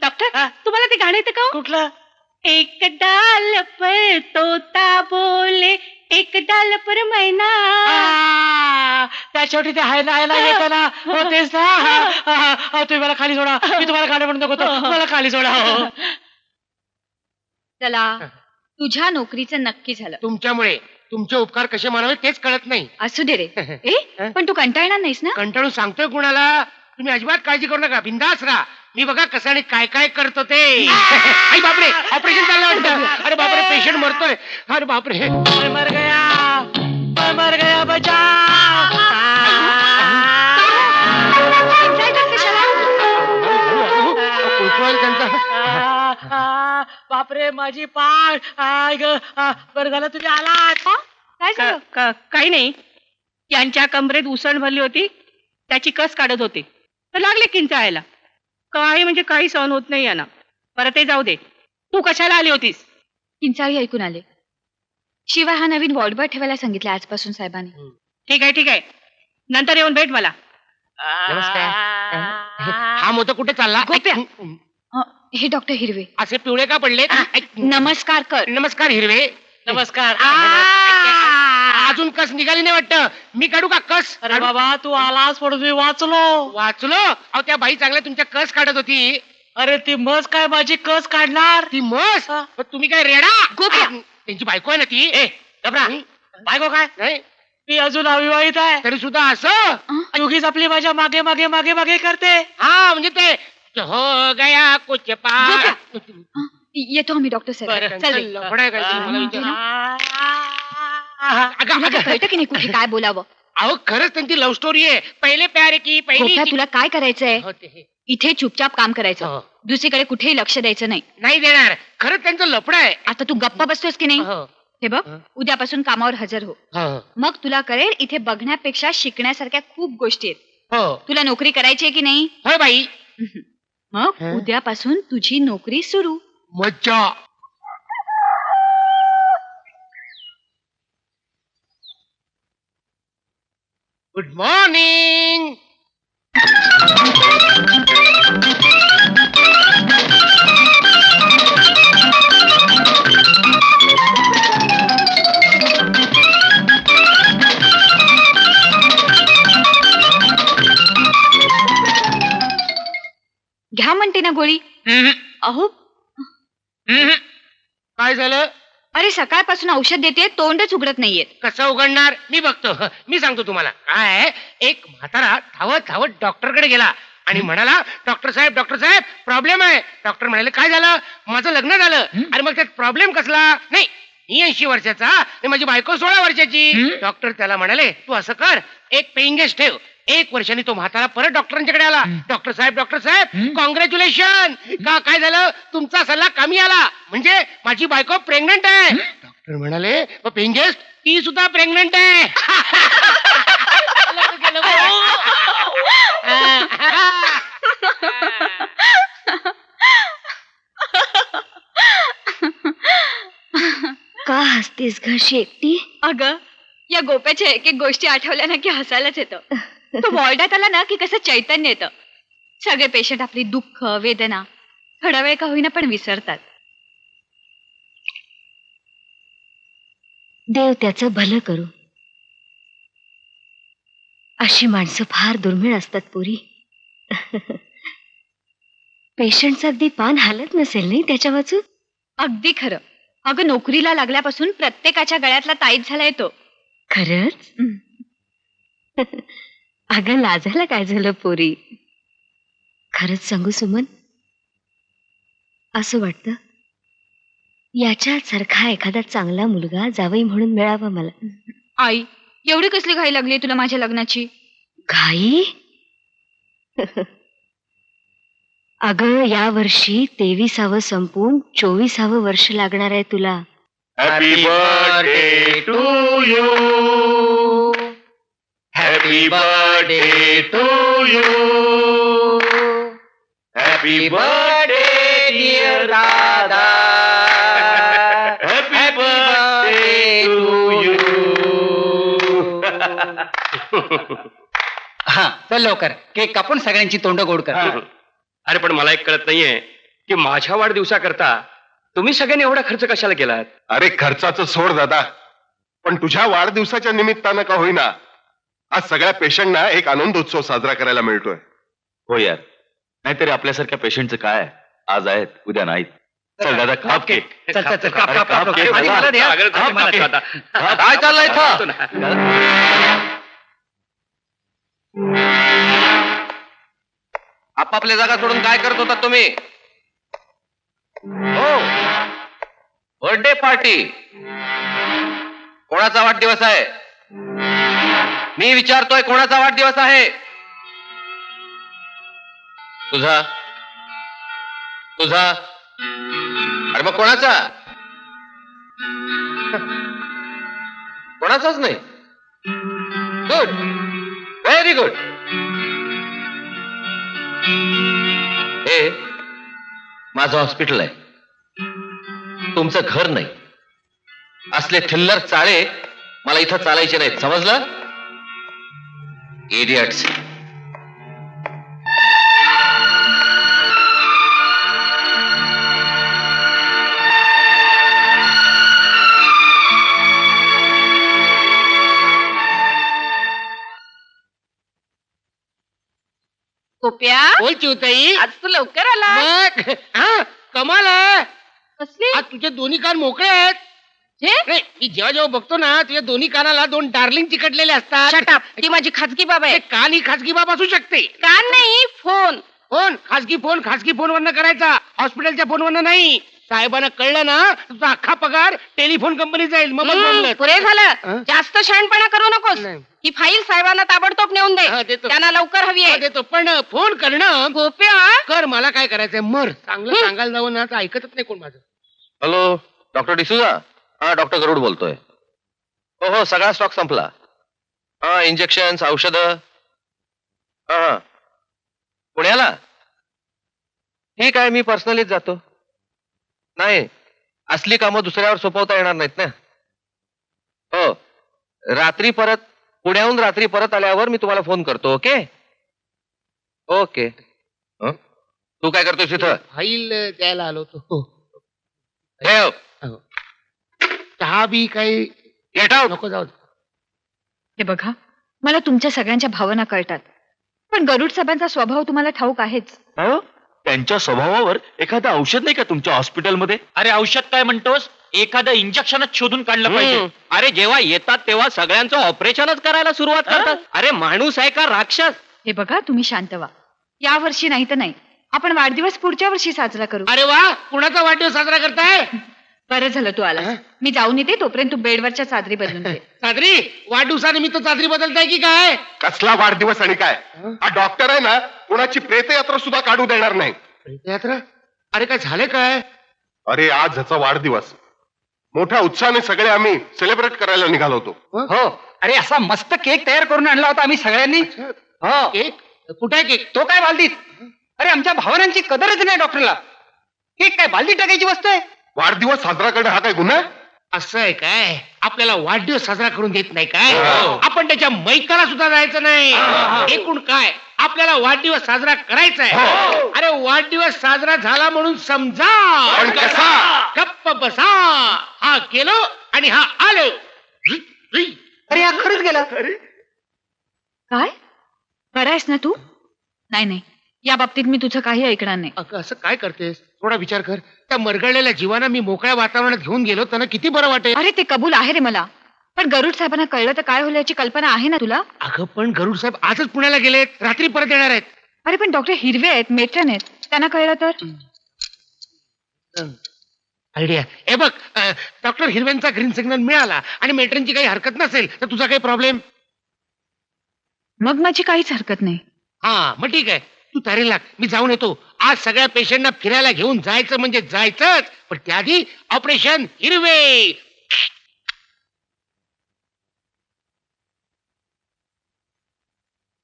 डॉक्टर तुम्हाला ते गाणं येतं का हो? कुठलं एक डाल पर तोता बोले एक डाल पर मैना. त्या शेवटी ते हाय ना येतं ना हो तेच ना. तुम्ही मला खाली सोडा, मी तुम्हाला गाणं म्हणतो होतो, मला खाली सोडा. हो चला तुझ्या नोकरीचं नक्की झालं. तुमच्यामुळे तुमचे उपकार कसे मानावे तेच कळत नाही. असू दे रे. ए पण तू कंटाळणार नाहीस ना? कंटाळून सांगतोय कुणाला? तुम्ही अजिबात काळजी करू नका, बिंदास राहा. मी बघा कसं आणि काय काय करतो ते. आई बापरे, ऑपरेशन चाललं वाटतं. अरे बापरे, पेशंट मरतोय. अरे बापरे, मर गया बचा. बापरे माझी पाठ. बरं झालं तुम्ही आलात. काय झालं? काही नाही, यांच्या कमरेत उसण भरली होती, त्याची कस काढत होते तर लागले किंचाळायला. काही म्हणजे काही सहन होत नाही यांना. बरं ते जाऊ दे, तू कशाला आली होतीस? किंचाळी ऐकून आले. शिवाय हा नवीन वॉर्ड बॉय ठेवायला सांगितलं आजपासून साहेबांनी. ठीक आहे, नंतर येऊन भेट मला. हा मोठा कुठे चालला? गोप्या. हे डॉक्टर हिरवे. असे पिवळे का पडले? नमस्कार कर. नमस्कार हिरवे. नमस्कार. अजून कस निघाली नाही वाटतं. मी काढू का कस? अरे बाबा तू आलास म्हणून मी वाचलो. अहो त्या बाई चांगल्या तुमच्या कस काढत होती. अरे ती मस काय माझी कस काढणार? ती मस? पण तुम्ही काय रेडा? त्यांची बायको आहे ना ती. घबरा. बायको काय? नाही मी अजून अविवाहित आहे. तरी सुद्धा असं दोघीच आपली माझ्या मागे मागे मागे मागे करते. हा म्हणजे ते हो गया कुछ पार. येतो आम्ही डॉक्टर साहेब. चल रे. लफडं आहे काय ते मला विचार. तुला काय कळतं की नाही कुठे काय बोलावं? अहो खरंच त्यांची लव्ह स्टोरी आहे. पहिले प्यार की गोप्या, तुला काय करायचंय? हो, ते. इथे चुपचाप काम करायचं. हो. दुसरीकडे कुठेही लक्ष द्यायचं नाही. नाही देणार. खरंच त्यांचं लफडं आहे. आता तू गप्पा बसतोस की नाही? हो. हे बघ, उद्यापासून कामावर हजर हो. हो. मग तुला कळेल इथे बघण्यापेक्षा शिकण्यासारख्या खूप गोष्टी आहेत. हो. तुला नोकरी करायची आहे की नाही? होय बाई. मग उद्यापासून तुझी नोकरी सुरू. मज्जा. Good morning. घ्या म्हणते ना गोळी. अहो काय झालं? अरे सकाळपासून औषध देते, तोंडच उघडत नाहीये. कसं उघडणार? मी बघतो. मी सांगतो तुम्हाला. काय एक म्हातारा धावत धावत डॉक्टरकडे गेला आणि म्हणाला, डॉक्टर साहेब प्रॉब्लेम आहे. डॉक्टर म्हणाले, काय झालं? माझं लग्न झालं. अरे मग त्यात प्रॉब्लेम कसला? नाही, मी 80 वर्षाचा आणि माझी बायको 16 वर्षाची. डॉक्टर त्याला म्हणाले, तू असं कर, एक पेइंग गेस्ट ठेव. 1 वर्षाने तो म्हातारा परत डॉक्टरांच्याकडे आला. डॉक्टर साहेब कॉंग्रॅच्युलेशन. का काय झालं? तुमचा सल्ला कामी आला. म्हणजे माझी बायको प्रेग्नंट आहे. डॉक्टर म्हणाले, पेइंग गेस्ट ती सुद्धा प्रेग्नंट आहे. का हसतेस घशी एकटी? अगं या गोप्याच्या एक एक गोष्टी आठवल्या ना की हसायलाच येतं. तो वॉर्डात आला ना की कसं चैतन्य येतं. सगळे पेशंट आपली दुःख वेदना थोडा वेळ का होईना पण विसरतात. देव त्याचं भलं करू. अशी माणसं फार दुर्मिळ असतात पोरी. पेशंटचं अगदी पान हालत नसेल नाही त्याच्या वाचून. अगदी खरं. अगं नोकरीला लागल्यापासून प्रत्येकाच्या गळ्यातला ताईत झाला येतो. खरंच? अगं लाजायला काय झालं पोरी? खरंच सांगू सुमन, असं वाटतं याच्यात सारखा एखादा चांगला मुलगा जावई म्हणून मिळावा मला. आई एवढी कसली घाई लागली तुला माझ्या लग्नाची? घाई? अगं या वर्षी 23वे संपून 24वे वर्ष लागणार आहे तुला. Happy birthday to you. Happy birthday to you. Happy birthday dear दादा. Happy birthday to you. हा चल लवकर केक कापून सगळ्यांची तोंड गोड कर. अरे पण मला एक कळत नाहीये की माझ्या वाढदिवसाकरता तुम्ही सगळ्यांनी एवढा खर्च कशाला केलात? अरे खर्चाचं सोड दादा, पण तुझ्या वाढदिवसाच्या निमित्तानं का होईना आज सगळ्या पेशंटना एक आनंद उत्सव साजरा करायला मिळतोय. हो यार, नाहीतरी आपल्यासारख्या पेशंटचं काय, आज आहेत उद्या नाहीत. चल दादा काप केक. चल, चल, चल, काप, अरे, काप, काप, केक, आधी दादा. मला द्या. आधी काप, मला काप, द्या. काप. काय चाललंय इथं? आपापल्या जागा सोडून काय करत होता तुम्ही? हो, बर्थडे पार्टी. कोणाचा वाढदिवस आहे? मी विचारतोय, कोणाचा वाढदिवस आहे? तुझा? तुझा? अरे मग कोणाचा? कोणाचाच नाही. Good, very good. हे माझं हॉस्पिटल आहे, तुमचं घर नाही. असले थिल्लर चाळे मला इथं चालायचे नाहीत, समजलं? इडियट्स. गोप्या बोल चिवताई. आज तू लवकर आला. मग हा कमाल आहे. कसली? आज तुझे दोन्ही कान मोकळे आहेत. हे? नाही, मी जेव्हा जेव्हा बघतो ना तुझ्या दोन्ही कानाला दोन डार्लिंग चिकटलेले असतात. Shut up. ती माझी खाजगी बाब ते आहे. कान ही खाजगी बाब असू शकते. कान नाही, फोन. फोन खाजगी फोनवरनं करायचा, हॉस्पिटलच्या फोनवरनं नाही. साहेबांना कळलं ना तुझा अख्खा पगार टेलिफोन कंपनी जाईल. मग बोललं. पुरे झालं. हं? जास्त शहाणपणा करू नकोस. नाही. ही फाईल साहेबांना ताबडतोब नेऊन दे. हा, देतो. त्यांना लवकर हवी हा, आहे. देतो पण फोन करणं गोप्या कर. मला काय करायचंय मर. चांगलं सांगायला जावं ना तर ऐकतच नाही कोण माझं. Hello, doctor D'Souza? हा, डॉक्टर गरुड बोलतोय. हो हो, सगळा स्टॉक संपला. हा, इंजेक्शन, औषधं. हा, पुण्याला? ठीक आहे, मी पर्सनलीच जातो. नाही, असली कामं दुसऱ्यावर सोपवता येणार नाहीत ना. हो, रात्री परत, पुण्याहून रात्री परत आल्यावर मी तुम्हाला फोन करतो. Okay okay. हं? तू काय करतोस इथं? फाईल द्यायला आलो होतो. ठेव. चहा बी काही गेट आउट. नको जाऊ. हे बघा, मला तुमच्या सगळ्यांच्या भावना कळतात, पण गरुड साहेबांचा स्वभाव तुम्हाला ठाऊक आहेच. काय हो? त्यांच्या स्वभावावर एखादं औषध नाही का तुमच्या हॉस्पिटलमध्ये? अरे औषध काय म्हणतोस? एखादं इंजेक्शनच शोधून काढलं पाहिजे. अरे जेव्हा येतात तेव्हा सगळ्यांचं ऑपरेशनच करायला सुरुवात करतात. अरे माणूस आहे का राक्षस? हे बघा, तुम्ही शांत व्हा. या वर्षी नाही तर नाही, आपण वाढदिवस पुढच्या वर्षी साजरा करू. अरे वा, कुणाचा वाढदिवस साजरा करताय? बरं झालं तू आलास. मी जाऊन येते, तोपर्यंत तू बेडवरच्या चादरी बदलून घे. चादरी वाढदिवसानिमित्त चादरी बदलताय की काय? कसला वाढदिवस आणि काय? हा डॉक्टर आहे ना, कुणाची प्रेतयात्रा सुद्धा काढू देणार नाही. यात्रा? अरे काय झालं काय? अरे आज ह्याचा वाढदिवस मोठ्या उत्साहाने सगळे आम्ही सेलिब्रेट करायला निघालो होतो. हो, अरे असा मस्त केक तयार करून आणला होता आम्ही सगळ्यांनी. हो, केक कुठे आहे केक? तो काय बालदीत? अरे आमच्या भावनांची कदरच नाही डॉक्टरला. केक काय बालदीत टाकायची वस्तू आहे? वाढदिवस साजरा करणं हा काय गुन्हा आहे? असं आहे काय? आपल्याला वाढदिवस साजरा करून देत नाही काय? हो. आपण त्याच्या मैकाला सुद्धा जायचं नाही. एकूण काय आपल्याला वाढदिवस साजरा करायचा आहे. हो. अरे वाढदिवस साजरा झाला म्हणून समजा. पण कसा? गप्प बसा. हा गेलो आणि हा आलो. अरे हा खरंच गेला. काय? बरा आहेस ना तू? नाही नाही, या बाबतीत मी तुझं काही ऐकणार नाही. अगं असं काय करतेस? थोडा विचार कर. त्या मरगळलेल्या जीवाना मी मोकळ्या वातावरणात घेऊन गेलो त्यांना किती बरं वाटेल. अरे ते कबूल आहे रे मला, पण गरुड साहेबांना कळलं तर काय होईल याची कल्पना आहे ना तुला? अगं पण गरुड साहेब आजच पुण्याला गेलेत, रात्री परत येणार आहेत. अरे पण डॉक्टर हिरवे आहेत, मेट्रन आहेत, त्यांना कळलं तर? आयडिया. हे बघ, डॉक्टर हिरव्यांचा ग्रीन सिग्नल मिळाला आणि मेट्रनची काही हरकत नसेल तर तुझा काही प्रॉब्लेम? मग माझी काहीच हरकत नाही. हा मग ठीक आहे, तू तयारी लाग. मी जाऊन येतो. आज सगळ्या पेशंटना फिरायला घेऊन जायचं म्हणजे जायचंच, पण त्याआधी operation Hirve.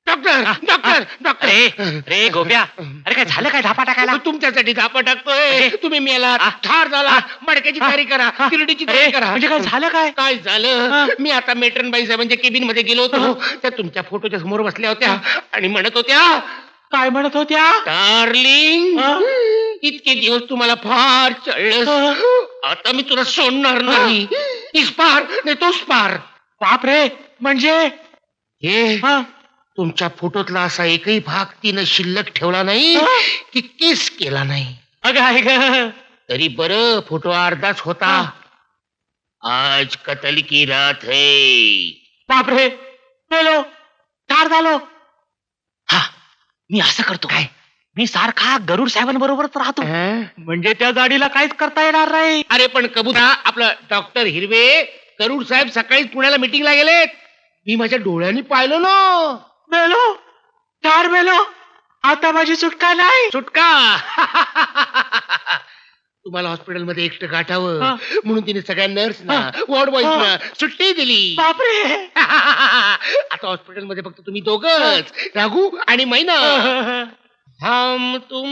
Doctor doctor doctor. रे गोप्या, अरे काय झालं काय धापा टाकायला? तुमच्यासाठी धापा टाकतोय. तुम्ही मेला, ठार झाला, मडक्याची तयारी करा, तिरडीची तयारी करा. म्हणजे काय झालं काय? काय झालं? मी आता मेट्रन बाई साहेबांच्या केबिन मध्ये गेलो होतो. त्या तुमच्या फोटोच्या समोर बसल्या होत्या आणि म्हणत होत्या काय म्हणत होत्या डार्लिंग? इतके दिवस तुम्हाला फार चढलं, आता मी तुला सोडणार नाही. इस पार नाही तोच पार. बाप रे, म्हणजे हे तुमच्या फोटोतला असा एकही भाग तिनं शिल्लक ठेवला नाही की किस केला नाही. अगं आहे ग, तरी बरं फोटो अर्धाच होता. आज कत्ल की रात है. बापरे, मेलो, ठार झालो. हा, मी असं करतो काय, मी सारखा गरुड साहेबांबरोबरच राहतो, म्हणजे त्या गाडीला काहीच करता येणार नाही. अरे पण कबूता, आपलं डॉक्टर हिरवे करूड साहेब सकाळीच पुण्याला मीटिंगला गेलेत. मी माझ्या डोळ्यांनी पाहिलं ना. मेलो, ठार मेलो. आता माझी सुटका नाही. सुटका तुम्हाला हॉस्पिटलमध्ये एकटं गाठावं म्हणून तिने सगळ्या नर्सना, वॉर्ड बॉयजना सुट्टी दिली. बापरे. आता हॉस्पिटलमध्ये फक्त तुम्ही दोघच, राघू आणि मैना. हम तुम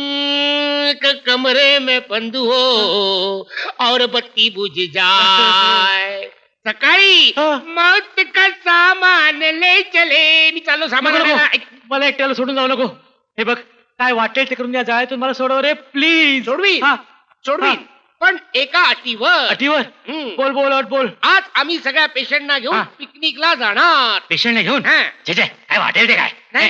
एक कमरे में बंद हो और बत्ती बुझ जाए. सकाळी मौत का सामान ले चले. मी चाललो सामान. मला एकट्याला सोडून जाऊ नको. हे बघ, काय वाटेल ते करून द्या. जायतून मला सोडव रे प्लीज. सोडवी सोडवी, पण एका अटीवर. अटीवर? बोल बोल बोल. आज आम्ही सगळ्या पेशंटना घेऊन पिकनिकला जाणार. पेशंटने घेऊन जे जे काय वाटेल ते काय. नाही,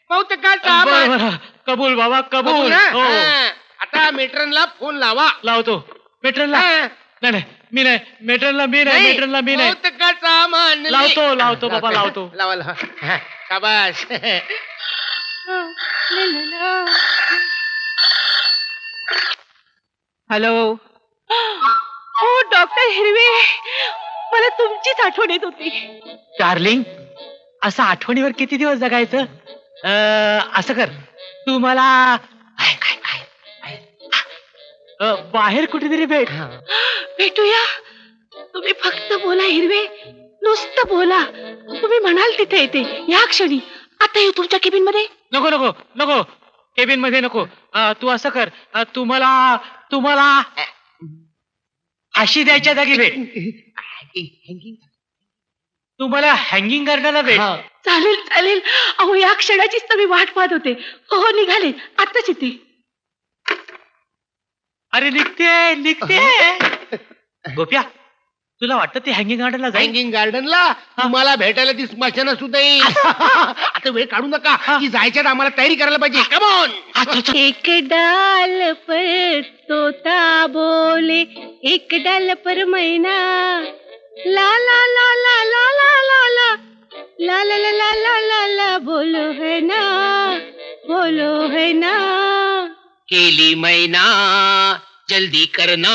मौत का सामान. कबूल बाबा, कबूल. आता मेट्रनला फोन लावा. लावतो. मेट्रनला? नाही नाही, मी नाही. मेट्रनला मी नाही. मेट्रनला मी नाही. मौत का सामान. लावतो लावतो बाबा, लावतो. लावा लावा. शाबास. हॅलो. हो डॉक्टर हिरवे, मला तुमचीच आठवण येत होती. डार्लिंग, असं आठवणीवर किती दिवस जगायचं? असं कर, तू मला बाहेर कुठेतरी भेटूया. तुम्ही फक्त बोला हिरवे, नुसतं बोला. तुम्ही म्हणाल तिथे येते या क्षणी. आता येऊ तुमच्या केबिन मध्ये. नको नको नको, केबिन मध्ये नको. तू असं कर, तुम्हाला फाशी द्यायच्या जागी भेट. तुम्हाला हँगिंग गार्डनला भेट. चालेल चालेल. अहो या क्षणाचीच तर मी वाट पाहत होते. हो निघाले, आत्ताच येते. अरे निघते. गोप्या, तुला वाटतं ते हँगिंग गार्डनला जाईल? हँगिंग गार्डनला तुम्हाला भेटायला ती स्मशानं सुद्धा येईल. आता वेळ काढू नका, की जायच्यात आम्हाला तयारी करायला पाहिजे. कमॉन. एक डाल पर तोता बोले, एक डाल पर मैना. ला ला ला ला ला ला ला ला ला ला ला ला ला ला ला. बोलो है ना, बोलो है ना. केली मैना, जल्दी करना.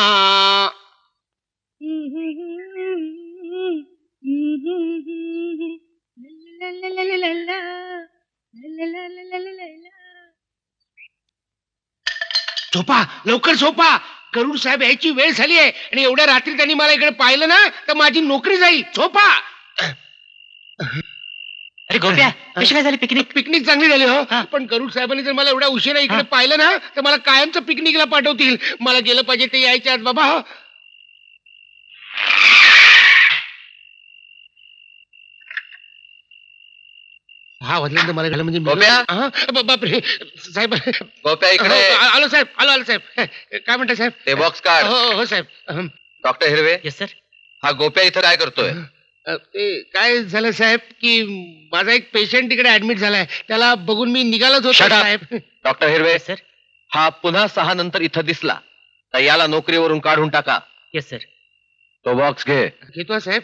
झोपा, लवकर झोपा. करूड साहेब यायची वेळ झाली आहे आणि एवढ्या रात्री त्यांनी मला इकडे पाहिलं ना तर माझी नोकरी जाईल. झोपा. अरे गोप्या, कशी काय झाली पिकनिक? पिकनिक चांगली झाली हो, पण करूड साहेबांनी जर मला एवढ्या उशिरा इकडे पाहिलं ना तर मला कायमचं पिकनिकला पाठवतील. मला गेलं पाहिजे ते यायच्या आज बाबा. हा वाजल्यानंतर मला झालं म्हणजे बापरे. साहेब गोप्या इकडे. आलो साहेब, आलो साहेब. काय म्हणता साहेब? ते बॉक्स काढ. हो साहेब. डॉक्टर हिरवे. Yes sir. हा गोप्या इथं काय करतोय? ते काय झालं साहेब की माझा एक पेशंट तिकडे ऍडमिट झालाय, त्याला बघून मी निघालच होतो साहेब. डॉक्टर हिरवे सर. हा पुन्हा 6 नंतर इथं दिसला तर याला नोकरीवरून काढून टाका. Yes sir. तो बॉक्स घे. घेतो साहेब.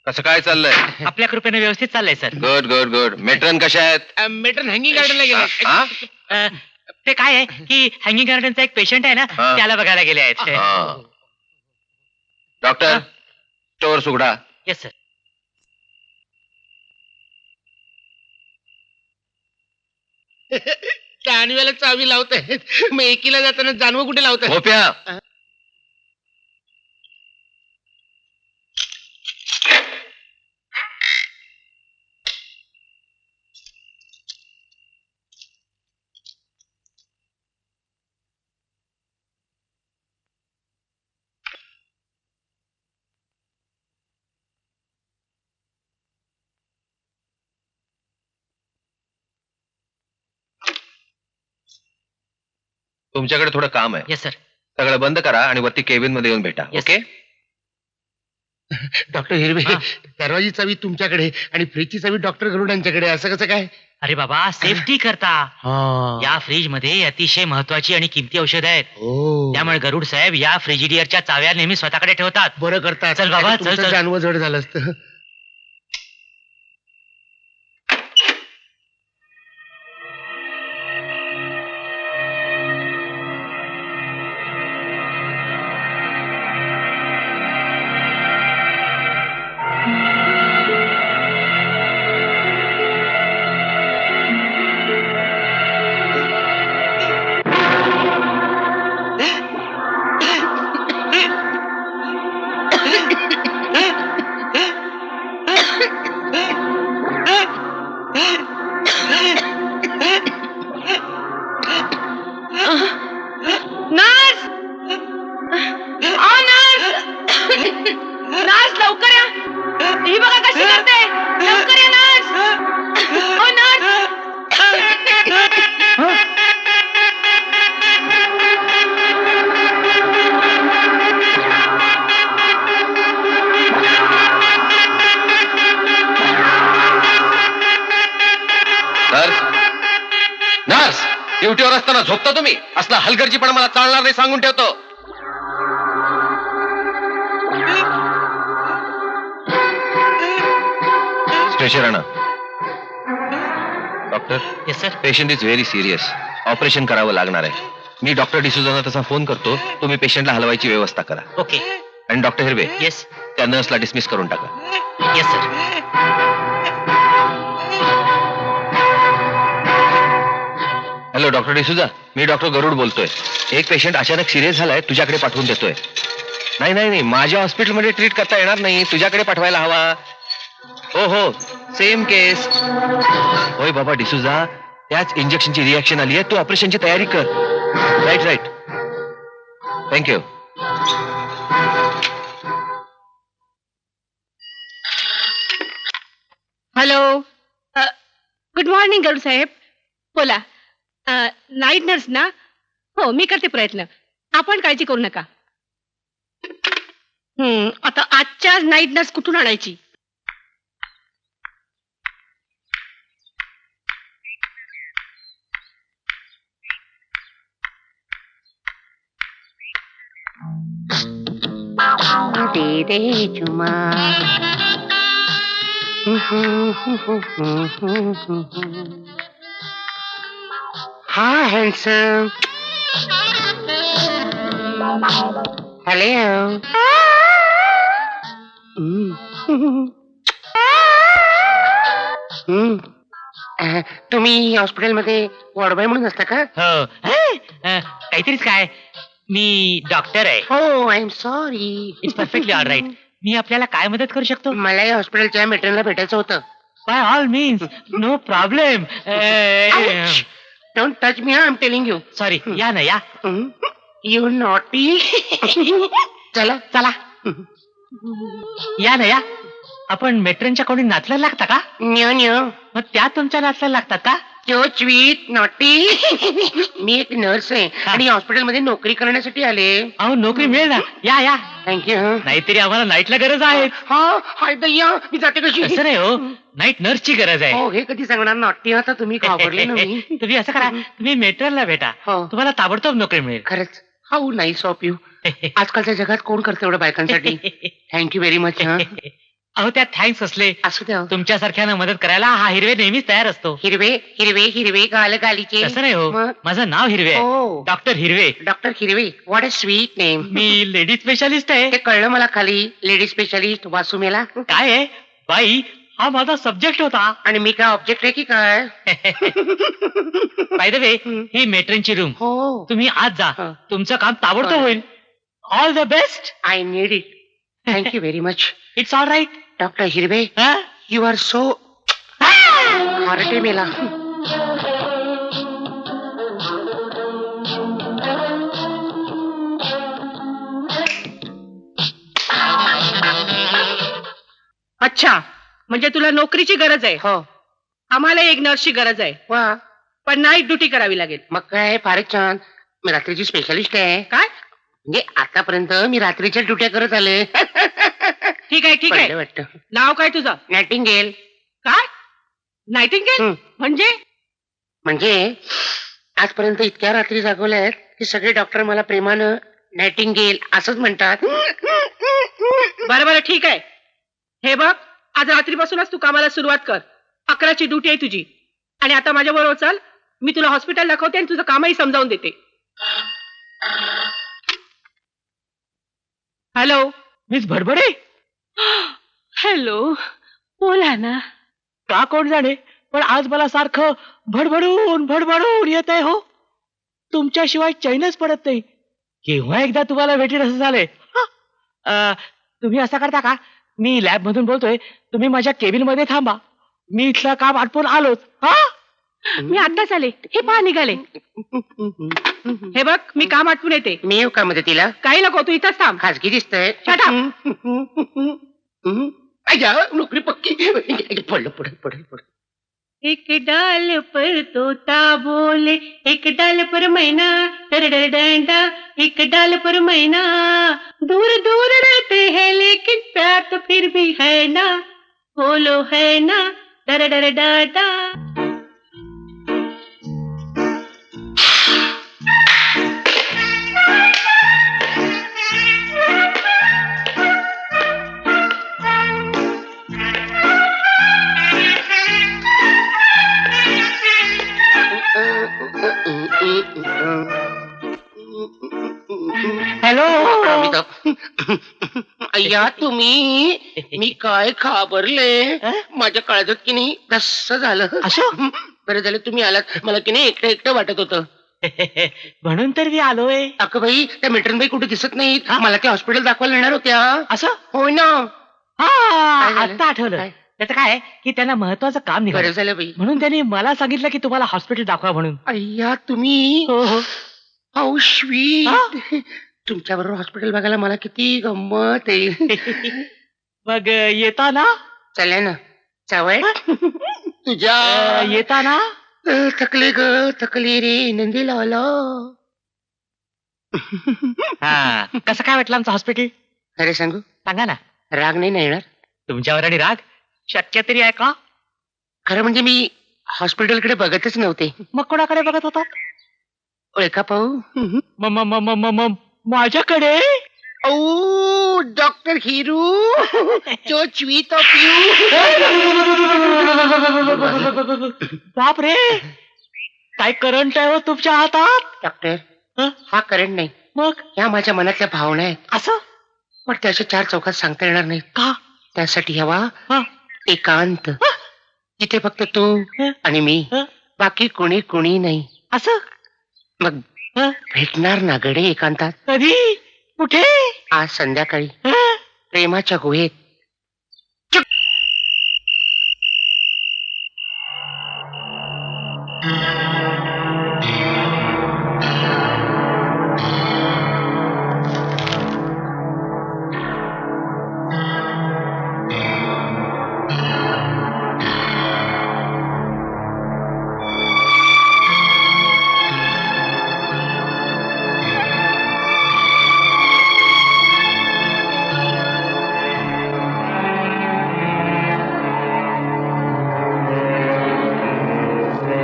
कसं काय चाललंय? आपल्या कृपेने व्यवस्थित चाललंय sir. Good good good. Matron कशा आहेत? मेट्रन हँगिंग गार्डनला गेला. ते काय आहे की हँगिंग गार्डनचा एक पेशंट आहे ना, त्याला बघायला गेले आहेत. डॉक्टर, स्टोअर सुगडा. Yes sir. त्या आणव्याला चावी लावतायत, मग एकीला जाताना जानवं कुठे लावताय? गोप्या, तुमच्याकडे थोडं काम आहे. Yes sir. सगळं बंद करा आणि वरती केबिन मध्ये येऊन भेटा. Yes. ओके. डॉक्टर हिरवे, हा. दरवाजी चावी तुमच्याकडे आणि फ्रीजची चावी डॉक्टर गरुडांच्याकडे, असं कसं काय? अरे बाबा, सेफ्टी करता. या फ्रीज मध्ये अतिशय महत्वाची आणि किमती औषध आहेत. हो, त्यामुळे गरुड साहेब या फ्रिजिडियरच्या चाव्या नेहमी स्वतःकडे ठेवतात. बरं करता. चल बाबा, नाहीतर तुमचं चल. जानवं जड झालं असतं. नर्स! नर्स, लवकर या. ही बघा कशी करते. लवकर या नर्स. नर्स. नर्स, नर्स, ड्युटीवर असताना झोपता तुम्ही? असला हलगर्जीपणा मला चालणार नाही, सांगून ठेवतो. स्ट्रेचर आणा. Doctor, yes sir. Patient is very serious. Operation करावं लागणार आहे. मी डॉक्टर डिसूजांना तसा फोन करतो. तुम्ही पेशंटला हलवायची व्यवस्था करा. ओके. आणि डॉक्टर हिरवे, येस. त्या नर्सला डिसमिस करून टाका. Yes sir. Hello doctor D'Souza, मी डॉक्टर गरुड बोलतोय. एक पेशंट अचानक सिरियस झालाय, तुझ्याकडे पाठवून देतोय. नाही नाही नाही, माझ्या हॉस्पिटलमध्ये ट्रीट करता येणार नाही, तुझ्याकडे पाठवायला हवा. हो हो, सेम केस. होय बाबा डिसूजा, त्याच इंजेक्शनची रिॲक्शन आली आहे. तू ऑपरेशनची तयारी कर. Right right. Thank you. Hello. Good morning Garud साहेब. बोला. नाईट नर्स ना? हो, मी करते प्रयत्न. आपण काळजी करू नका. आता आजच्या नाईट नर्स कुठून आणायची? दे दे चुमा. हा हॅन्डसम. हॅलो. तुम्ही हॉस्पिटलमध्ये वॉर्डबॉय म्हणून असता का? हो. काहीतरीच काय, मी डॉक्टर आहे. हो, I am sorry. It's perfectly all right. मी आपल्याला काय मदत करू शकतो? मला या हॉस्पिटलच्या मेट्रोनला भेटायचं होतं. By all means, no problem. Don't touch me, I am telling you. Sorry, या ना या. You naughty. चला चला. या ना या. आपण मेट्रनच्या कोणी नाचला लागता का? न्यो न्यो. मग त्या तुमच्या नाचला लागतात का? जो स्वीट नॉटी. मी एक नर्स आहे आणि हॉस्पिटलमध्ये नोकरी करण्यासाठी आले. अहो, नोकरी मिळेल ना. या या. थँक्यू. नाहीतरी आम्हाला नाईटला गरज आहे. हा, हाय दैया, मी जाते कशी? असं नाही हो, नाईट नर्सची गरज आहे. हो, हे कधी सांगणार? नॉटी आता तुम्ही घाबरले ना मी. तुम्ही असं करा, तुम्ही मेट्रनला भेटा. हो. तुम्हाला ताबडतोब नोकरी मिळेल. खरंच. How nice of you. आजकालच्या जगात कोण करतं एवढं बायकांसाठी? Thank you very much. अहो, त्या थँक्स असले. असू द्या. तुमच्यासारख्यानं मदत करायला हा हिरवे नेहमीच तयार असतो. हिरवे हिरवे हिरवे गाल गालीचे. तसं नाही हो, मग? माझं नाव हिरवे आहे. हो. Doctor Hirve. Doctor Hirve, what a sweet name. मी लेडी स्पेशालिस्ट आहे. ते कळलं मला खाली. लेडी स्पेशालिस्ट वासुमेला. काय आहे बाई, हा माझा सब्जेक्ट होता. आणि मी काय ऑब्जेक्ट आहे की काय? बाय द वे, ही मेट्रनची रूम. हो. तुम्ही आज जा, हा. तुमचं काम ताबडतोब होईल. All the best. I need it. Thank you very much. It's all right. Doctor Hirve, you are so हार्टे मेला. अच्छा, म्हणजे तुला नोकरीची गरज आहे? हो. आम्हाला एक नर्सची गरज आहे, वा, पण नाईट ड्युटी करावी लागेल. मग काय फारच छान. मी रात्रीची स्पेशालिस्ट आहे. काय? म्हणजे आतापर्यंत मी रात्रीच्या ड्युट्या करत आले. ठीक आहे ठीक आहे. वाटतं नाव काय तुझं? नायटिंगेल. काय? नायटिंगेल हं. म्हणजे आजपर्यंत इतक्या रात्री जागवल्या आहेत की सगळे डॉक्टर मला प्रेमानं नायटिंगेल असंच म्हणतात. बरं बरं ठीक आहे. हे बघ, आज रात्रीपासूनच तू कामाला सुरुवात कर. 11ची ड्युटी आहे तुझी. आणि आता माझ्या बरोबर चल, मी तुला हॉस्पिटल दाखवते आणि तुझं कामही समजावून देते. Hello miss Bhadbhade. हॅलो, बोला ना. का कोण जाणे, पण आज मला सारखं भडभडून येत आहे हो. तुमच्याशिवाय चैनच पडत नाही. केव्हा एकदा तुम्हाला भेटेल असं झालंय. तुम्ही असं करता का, मी लॅब मधून बोलतोय, तुम्ही माझ्या केबिन मध्ये थांबा, मी इथलं काम आटपून आलोच. मी आत्ताच आले. हे पहा निघाले. हे बघ, मी काम आटपून येते. मी येऊ का मदतीला? काही नको, तू इथंच थांब. खाजगी दिसतंय. Shut up. नोकरी पक्की. पडलं पडलं पडलं पडलं. एक डाल पर तोता बोले, एक डाल पर मैना, डर डर डंडा, एक डाल पर मैना. दूर दूर रहते हैं लेकिन प्यार तो फिर भी है ना, बोलो है ना, डर डर डाडा. हॅलो. अय्या तुम्ही, मी काय घाबरले. माझ्या काळजात की नाही तसं झालं. असं? बरं झालं तुम्ही आलात. मला की नाही एकटं एकटं वाटत होतं. म्हणून तर मी आलोय. अगं बाई, त्या मेट्रनबाई कुठे दिसत नाहीत. मला त्या हॉस्पिटल दाखवायला येणार होत्या. असं? होय ना. हा, झालं? आता आठवलं. काय? त्याचं काय की त्यांना महत्वाचं काम बरं निघालं, झालं बाई. म्हणून त्यांनी मला सांगितलं की तुम्हाला हॉस्पिटल दाखवा म्हणून. अय्या तुम्ही. हो हो. औश्वी. तुमच्या बरोबर हॉस्पिटल बघायला मला किती गंमत आहे. मग येताना चला ना चावय तुझ्या येताना थकले ग थकले रे नंदी लावला. हा, कसं काय वाटलं आमचं हॉस्पिटल? खरे सांगू, सांगा ना. राग नाही ना येणार तुमच्यावर आणि राग शक्य तरी आहे का? खरं म्हणजे मी हॉस्पिटलकडे बघतच नव्हते. मग कोणाकडे बघत होता? ओळखा पाहू. माझ्याकडे. ओ डॉक्टर हिरू जो स्वीट ऑफ यू. बाप रे, काय करंट आहे हो तुमच्या हातात? डॉक्टर, हं? हा करंट नाही, मग ह्या माझ्या मनातल्या भावना आहेत. असं? पण त्याच्या चार चौकात सांगता येणार नाही. का? त्यासाठी हवा हं. एकांत, जिथे फक्त तू हं. आणि मी, हं. बाकी कोणी कोणी नाही. असं? मग हं? भेटणार ना गडे एकांतात. कधी? कुठे? आज संध्याकाळी हं? प्रेमाच्या गुहेत.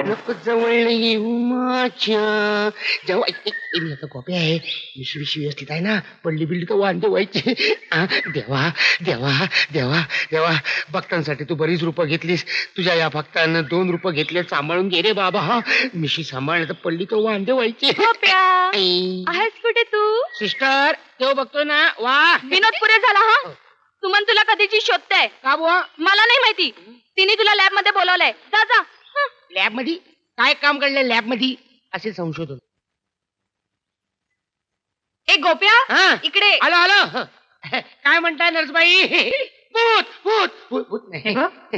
नको जवळ येऊ माझ्या. जेव्हा मी आता कॉपी आहे, विश्वी व्यवस्थित आहे ना, पडली बिल्ली तर वांदे व्हायचे. देवा देवा देवा देवा, भक्तांसाठी तू बरीच रूपं घेतलीस. तुझ्या या भक्तांना 2 रूपं घेतले. सांभाळून घे रे बाबा. हा, मिशी सांभाळलं तर पडली तर वांदे व्हायचे. आहेस कुठे तू? सिस्टर, तेव्हा बघतो ना. वा विनोद पुरे झाला. हा, सुमन तुला कधीची शोधताय. का बुवा? मला नाही माहिती. तिने तुला लॅब मध्ये बोलावलंय. जा जा. लॅब मध्ये काय काम करलंय? लॅब मध्ये असे संशोधन. ए गोप्या, हा, इकडे. आलो आलो. काय म्हणताय नर्सबाई? भूत भूत भूत भूत नाही.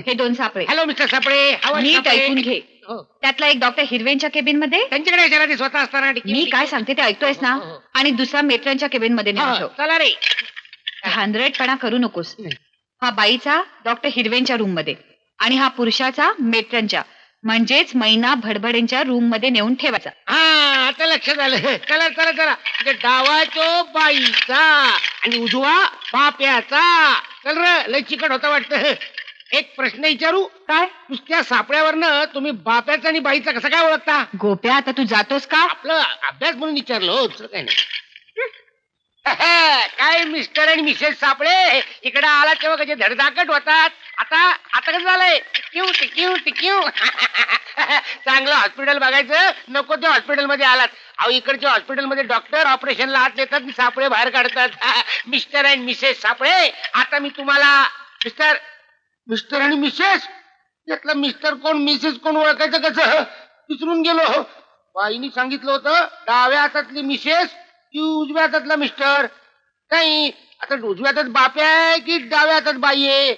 हे 2 सापळे. हॅलो मिस्टर सापळे. नीट ऐकून घे. हो. त्यातला एक डॉक्टर हिरवेंच्या केबिन मध्ये. त्यांच्याकडे विचारा, ते स्वतः असताना. मी काय सांगते ते ऐकतोयस ना? आणि दुसरा मेट्रांच्या केबिन मध्ये नेऊन ठेव. चला रे. धांदरटपणा करू नकोस. हा बाईचा डॉक्टर हिरवेंच्या रूम मध्ये आणि हा पुरुषाचा मेट्रनच्या. म्हणजेच मैना भडभडेंच्या रूम मध्ये नेऊन ठेवायचा. हा आता लक्षात आलं. चला चला चला. म्हणजे डावा तो बाईचा आणि उजवा बाप्याचा. चल र लय चिकट होता वाटतं. एक प्रश्न विचारू? काय? नुसत्या सापड्यावरनं तुम्ही बाप्याचा आणि बाईचा कसा काय ओळखता? गोप्या आता तू जातोस का? आपलं अभ्यास म्हणून विचारलं हो, दुसरं काय नाही. काय मिस्टर आणि मिसेस सापळे इकडे आला तेव्हा कसे धडधाकट होतात. आता आता कसं झालंय? टिक्यू टिक्यू टिक्यू. चांगलं हॉस्पिटल बघायचं नको ते हॉस्पिटल मध्ये आलात. अहो इकडच्या हॉस्पिटल मध्ये डॉक्टर ऑपरेशनला आत येतात आणि सापळे बाहेर काढतात. मिस्टर अँड मिसेस सापळे. आता मी तुम्हाला मिस्टर आणि मिसेस यातला मिस्टर कोण मिसेस कोण ओळखायचं कसं विसरून गेलो. बाईनी सांगितलं होतं डाव्या हातातली मिसेस की उजव्या हातातला मिस्टर. नाही आता उजव्या हातात बाप्या आहे की डाव्या हातात बाई आहे?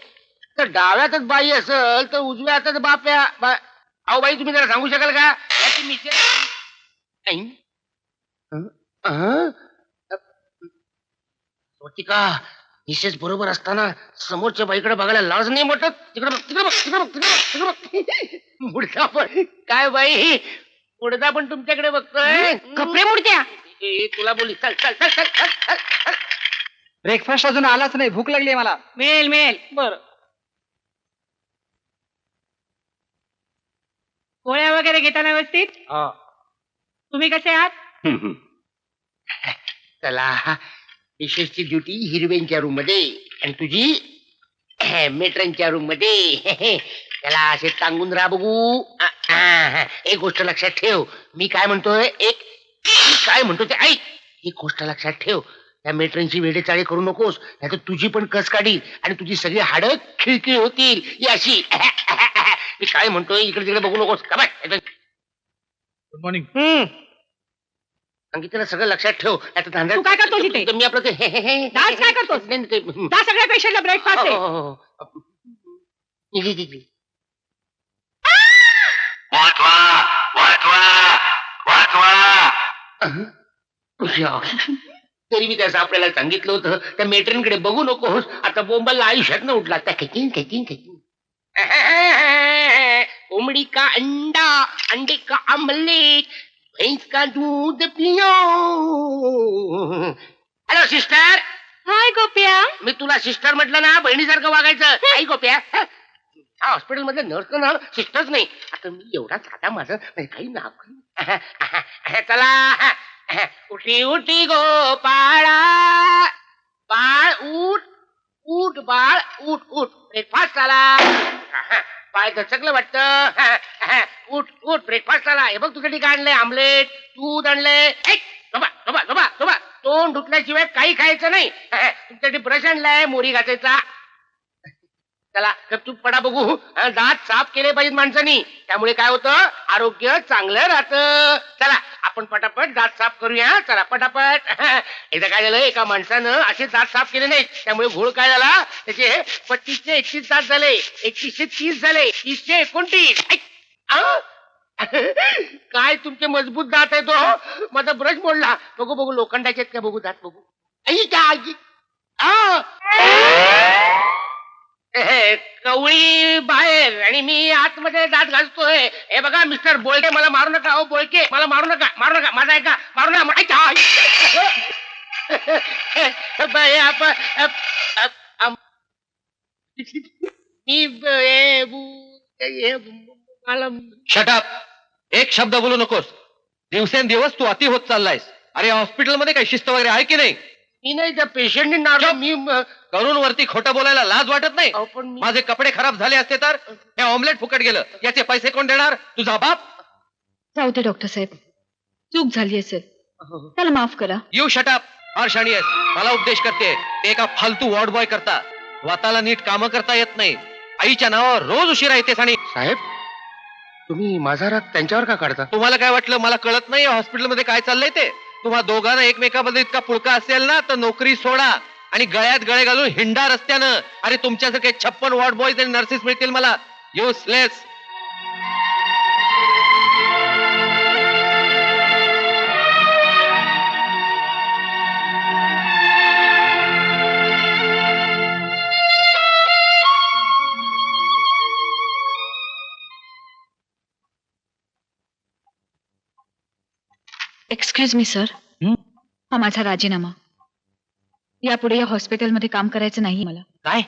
तर डाव्या हातात बाई असेल तर उजव्या हातात बाप्या. अहो बाई तुम्ही जरा सांगू शकाल का याची मिसेस का मिसेस बरोबर असताना समोरच्या बाईकडे बघायला लाज नाही मोठत. तिकडे बघ तिकडे बघ तिकडे बघ तिकडे बघ तिकडे बघ. मुडदा पण काय बाई मुडदा पण तुमच्याकडे बघतोय. कपडे मुडत्या. तुला बोली चल चल चल चल चल चल. ब्रेकफास्ट अजून आलाच नाही, भूक लागली मला. मिळेल मिळेल. बर गोळ्या वगैरे घेताना व्यवस्थित? तुम्ही कसे आहात? चला मिसेसची ड्युटी हिरवेंच्या रूम मध्ये आणि तुझी मेट्रांच्या रूम मध्ये. त्याला असे टांगून राहा बघू. एक गोष्ट लक्षात ठेव. मी काय म्हणतोय ते ऐक. एक गोष्ट लक्षात ठेव. त्या मेट्रांची वेडेचाळे करू नकोस नाही तर तुझी पण कस काढील आणि तुझी सगळी हाडं खिळखिळ होतील. ही अशी मी काय म्हणतोय इकडे तिकडे बघू नकोस का बाय. Good morning. सांगितलं सगळं लक्षात ठेव. तू काय करतोस इथे? मी आपलं डान्स काय करतोस? जा सगळ्या पेशंटला ब्रेकफास्ट दे. तरी मी त्याचं आपल्याला सांगितलं होतं त्या मेट्रिनकडे बघू नकोस. आता बोंबाला आयुष्यात न उठला. त्या खेचीन खेचीन खेचीन. कोंबडी का अंडा अंडे का आमलेट भैंस का दूध पियो. Hello sister. हाय गोप्या. मी तुला सिस्टर म्हटलं ना बहिणीसारखं वागायचं. आई गोप्या हा हॉस्पिटल मधले नर्स ना सिस्टर्स नाही. आता मी एवढा साधा माझं म्हणजे काही नाव. चला उठी उठी गोपाळा बाळ उठ उठ बाळ उठ उठ ब्रेकफास्ट झाला. पाय दचकलं वाटतं. उठ उठ ब्रेकफास्ट झाला. हे बघ तुझ्यासाठी काय आणलंय आमलेट दूध आणलंय. तोंड धुतल्याशिवाय काही खायचं नाही. तुमच्यासाठी ब्रश आणलाय मोरी घासायचा. चला गपचूप पडा बघू. दात साफ केले पाहिजेत माणसानी. त्यामुळे काय होतं आरोग्य चांगलं राहतं. चला आपण पटापट दात साफ करूया. चला पटापट. एकदा काय झालं एका माणसानं असे दात साफ केले नाहीत त्यामुळे घोळ काय झाला त्याचे 2531 दात झाले. 3130 झाले. 3029. काय तुमचे मजबूत दात आहे तो. माझा ब्रश मोडला. बघू बघू लोखंडाचे आहेत का बघू दात बघू. कवळी बाहेर आणि मी आतमध्ये दात घासतोय. हे बघा मिस्टर बोलके मला मारू नका. हो बोलके मला मारू नका मारू नका. माझा ऐका मारू नका. शटअप. एक शब्द बोलू नकोस. दिवसेंदिवस तू अति होत चाललायस. अरे हॉस्पिटलमध्ये काही शिस्त वगैरे आहे की नाही? मी नाही त्या पेशंटने नाव मी करून वरती खोटं बोलायला लाज वाटत नाही? पण मी माझे कपडे खराब झाले असते तर हे ऑमलेट फुकट गेलं. याचे पैसे कोण देणार? तुझा बाप. जाऊ दे डॉक्टर साहेब. चूक झाली असेल त्याला माफ करा. You shut up. फार शाणी आहेस. मला उपदेश करते. ते एका फालतू वॉर्ड बॉय करता. स्वतःला नीट कामं करता येत नाही. आईच्या नावावर रोज उशिरा येतेस. आणि साहेब तुम्ही माझा राग त्यांच्यावर का काढता? तुम्हाला काय वाटलं मला कळत नाही हॉस्पिटलमध्ये काय चाललंय ते? तुम्हा दोघांना एकमेकाबद्दल इतका पुळका असेल ना तर नोकरी सोडा आणि गळ्यात गळे घालून हिंडा रस्त्यानं. अरे तुमच्यासारखे 56 वॉर्ड बॉयज आणि नर्सेस मिळतील मला. युसलेस. एक्सक्यूज मी सर, हा माझा राजीनामा. यापुढे या हॉस्पिटलमध्ये काम करायचं नाही मला. काय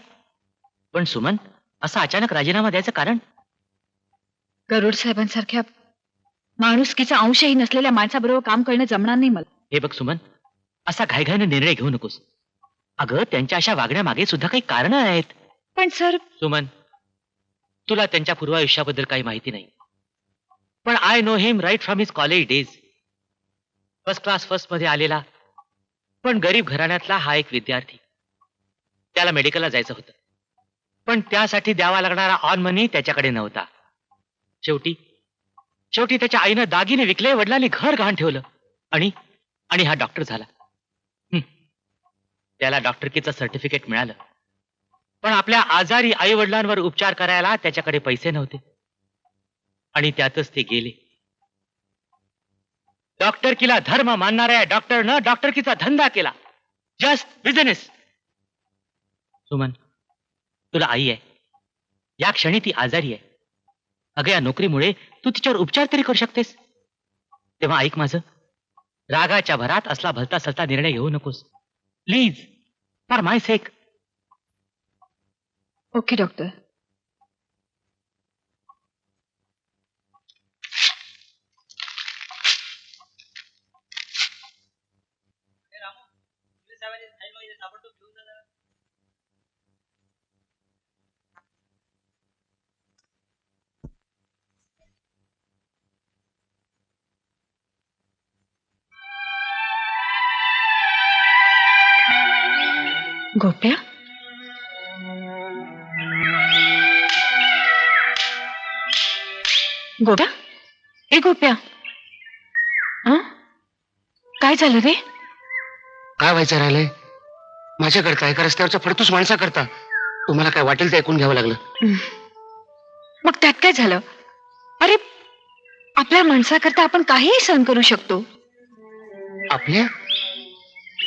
पण सुमन, असा अचानक राजीनामा द्यायचं कारण? गरुड साहेबांसारख्या माणुसकीचा अंशही नसलेल्या माणसाबरोबर काम करणं जमणार नाही मला. हे बघ सुमन, असा घाईघाईने निर्णय घेऊ नकोस. अगं, त्यांच्या अशा वागण्यामागे सुद्धा काही कारण आहेत. पण सर, सुमन, तुला त्यांच्या पूर्वायुष्याबद्दल काही माहिती नाही, पण I know him right from his college days. First class first मध्ये आलेला, पण गरीब घराण्यातला हा एक विद्यार्थी. त्याला मेडिकलला जायचं होतं, पण त्यासाठी द्यावा लागणारा ऑन मनी त्याच्याकडे नव्हता. शेवटी त्याच्या आईनं दागिने विकले, वडिलांनी घर गहाण ठेवलं, आणि हा डॉक्टर झाला. त्याला डॉक्टरकीचं सर्टिफिकेट मिळालं, पण आपल्या आजारी आई वडिलांवर उपचार करायला त्याच्याकडे पैसे नव्हते, आणि त्यातच ते गेले. डॉक्टरकीला धर्म मानणाऱ्या डॉक्टरनं डॉक्टरकीचा धंदा केला, जस्ट बिझनेस. सुमन, तुला आई आहे, या क्षणी ती आजारी आहे. अगं, या नोकरीमुळे तू तिच्यावर उपचार तरी करू शकतेस. तेव्हा ऐक माझं, रागाच्या भरात असला भलता सलता निर्णय घेऊ नकोस please, for my sake. Okay doctor. Gopya, Gopya, ए गोप्या, काय झालं रे? काय व्हायचं राहिलंय? माझ्याकरता एका रस्त्यावरच्या फडतूस माणसाकरता तुम्हाला काय वाटेल ते ऐकून घ्यावं लागलं. मग त्यात काय झालं? अरे, आपल्या माणसाकरता आपण काहीही सहन करू शकतो. आपल्या?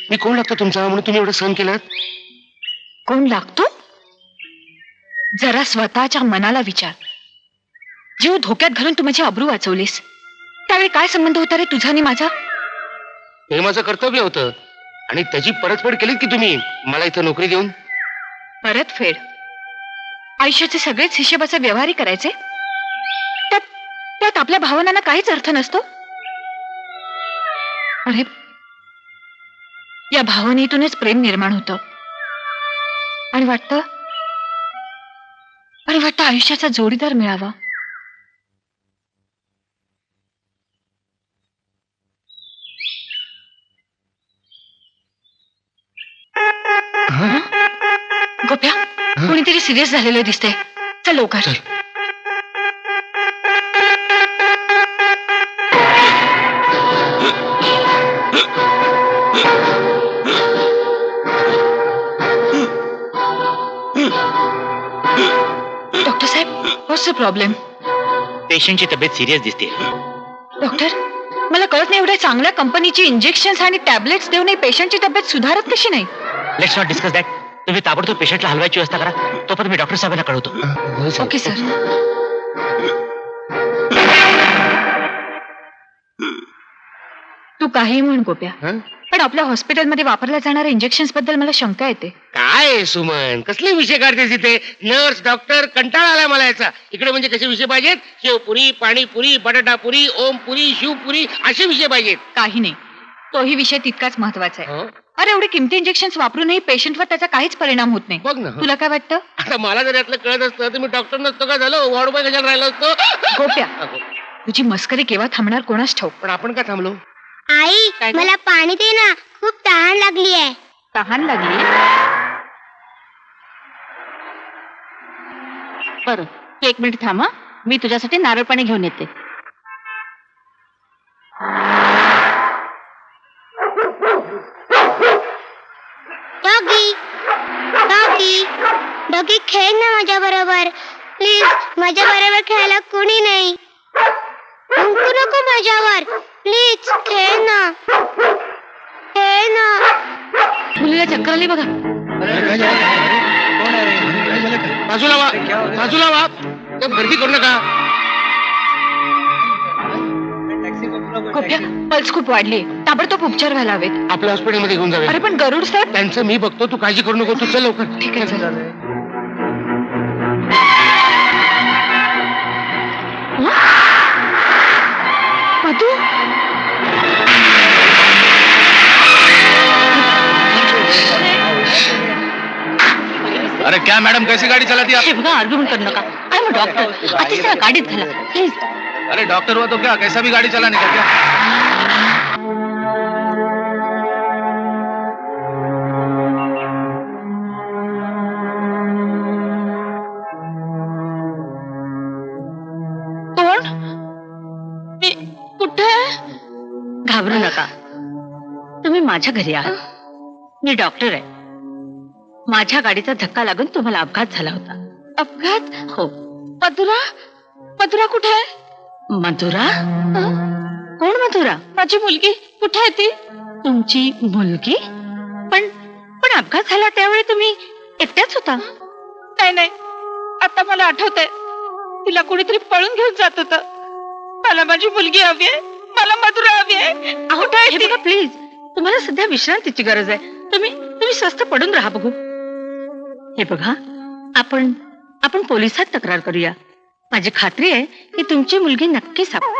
मी कोण लागतो तुमचा म्हणून तुम्ही एवढं सहन केलं? कोण लागतो? जरा स्वतःच्या मनाला विचार. जीव धोक्यात घालून तू माझी अब्रू वाचवलीस, त्यावेळी काय संबंध होता रे तुझा आणि माझा? हे माझं कर्तव्य होतं, आणि त्याची परतफेड केलीत की तुम्ही मला इथं नोकरी देऊन. परतफेड? आयुष्याचे सगळेच हिशेबाचे व्यवहारी करायचे? त्यात आपल्या भावनांना काहीच अर्थ नसतो. अरे, या भावनेतूनच प्रेम निर्माण होतं, आणि वाटतं आयुष्याचा जोडीदार मिळावा. गोप्या, कोणीतरी सिरियस झालेलं दिसतंय. चल लवकर. डॉक्टर साहेब, व्हॉट्स द प्रॉब्लेम? पेशंटची तब्येत सिरियस दिसते. डॉक्टर, मला कळत नाही, एवढ्या चांगल्या कंपनीची इंजेक्शन आणि टॅबलेट्स देऊनही पेशंटची तब्येत सुधारत कशी नाही? Let's not discuss that. तुम्ही ताबडतोब पेशंटला हलवायची व्यवस्था करा, तोपर्यंत मी डॉक्टर साहेबांना कळवतो. Okay sir. तू काही म्हण गोप्या, पण आपल्या हॉस्पिटलमध्ये वापरल्या जाणाऱ्या इंजेक्शन्स बद्दल मला शंका येते. काय सुमन, कसले विषय काढतेस तिथे? नर्स, डॉक्टर, कंटाळा आलाय मला याचा. इकडे म्हणजे कसे विषय पाहिजेत? शेवपुरी, पाणीपुरी, बटाटापुरी, ओमपुरी, शिवपुरी, असे विषय पाहिजेत. काही नाही, तोही विषय तितकाच महत्वाचा आहे. अरे, एवढे किमती इंजेक्शन्स वापरूनही पेशंटवर त्याचा काहीच परिणाम होत नाही. बघ ना. तुला काय वाटतं? आता मला जर यातलं कळत असतं तर मी डॉक्टर नसतो का झालो, वॉर्ड बॉय कशाला राहिलो असतो? गोप्या, तुझी मस्करी केव्हा थांबणार कोणास ठाऊक. पण आपण का थांबलो? आई, मला पाणी दे ना, खूप तहान लागली आहे. तहान लागली? बरं, तू 1 मिनिट थांब. मी तुझ्यासाठी नारळ पाणी घेऊन येते. डॉगी, डॉगी, डॉगी, खेळ ना माझ्या बरोबर प्लीज. माझ्या बरोबर खेळायला कोणी नाही. भुंकू नको माझ्यावर प्लीज. खेळ ना, खेळ ना. मुलीला चक्कर आली बघा. बाजूला वा, बाजूला वा, गर्दी करू नका. गोप्या पल्स खूप वाढली, ताबडतोब उपचार व्हायला हवेत. आपल्या हॉस्पिटलमध्ये घेऊन जावे. अरे पण गरुड साहेब. त्यांचं मी बघतो, तू काळजी करू नको. तू चल लवकर. ठीक आहे चल. मधू अरे क्या मैडम, कैसी गाड़ी चलाती आप? हे बघा, आर्ग्युमेंट करू नका. I am doctor. अतिशय गाडीत घाला प्लीज. अरे डॉक्टर हुआ तो क्या, कैसा भी गाड़ी चलाने का क्या? कोण? मी कुठे? घाबरू नका. तुम्ही माझ्या घरी आहात. मी डॉक्टर आहे. माझ्या गाडीचा धक्का लागून तुम्हाला अपघात झाला होता. अपघात? हो. मधुरा? मधुरा कुठे आहे? मधुरा? कोण मधुरा? माझी मुलगी कुठे आहे ती? तुमची मुलगी? पण पण अपघात झाला त्यावेळी तुम्ही एकट्याच होता? नाही नाही, आता मला आठवतंय, तिला कोणीतरी पळून घेऊन जात होतं. मला माझी मुलगी हवी आहे, मला मधुरा हवी आहे. अहो हे बघा प्लीज, तुम्हाला सध्या विश्रांतीची गरज आहे. तुम्ही स्वस्थ पडून राहा बघू. हे बघा, आपण पोलिसात तक्रार करूया. माझी खात्री आहे की तुमची मुलगी नक्की सापडेल.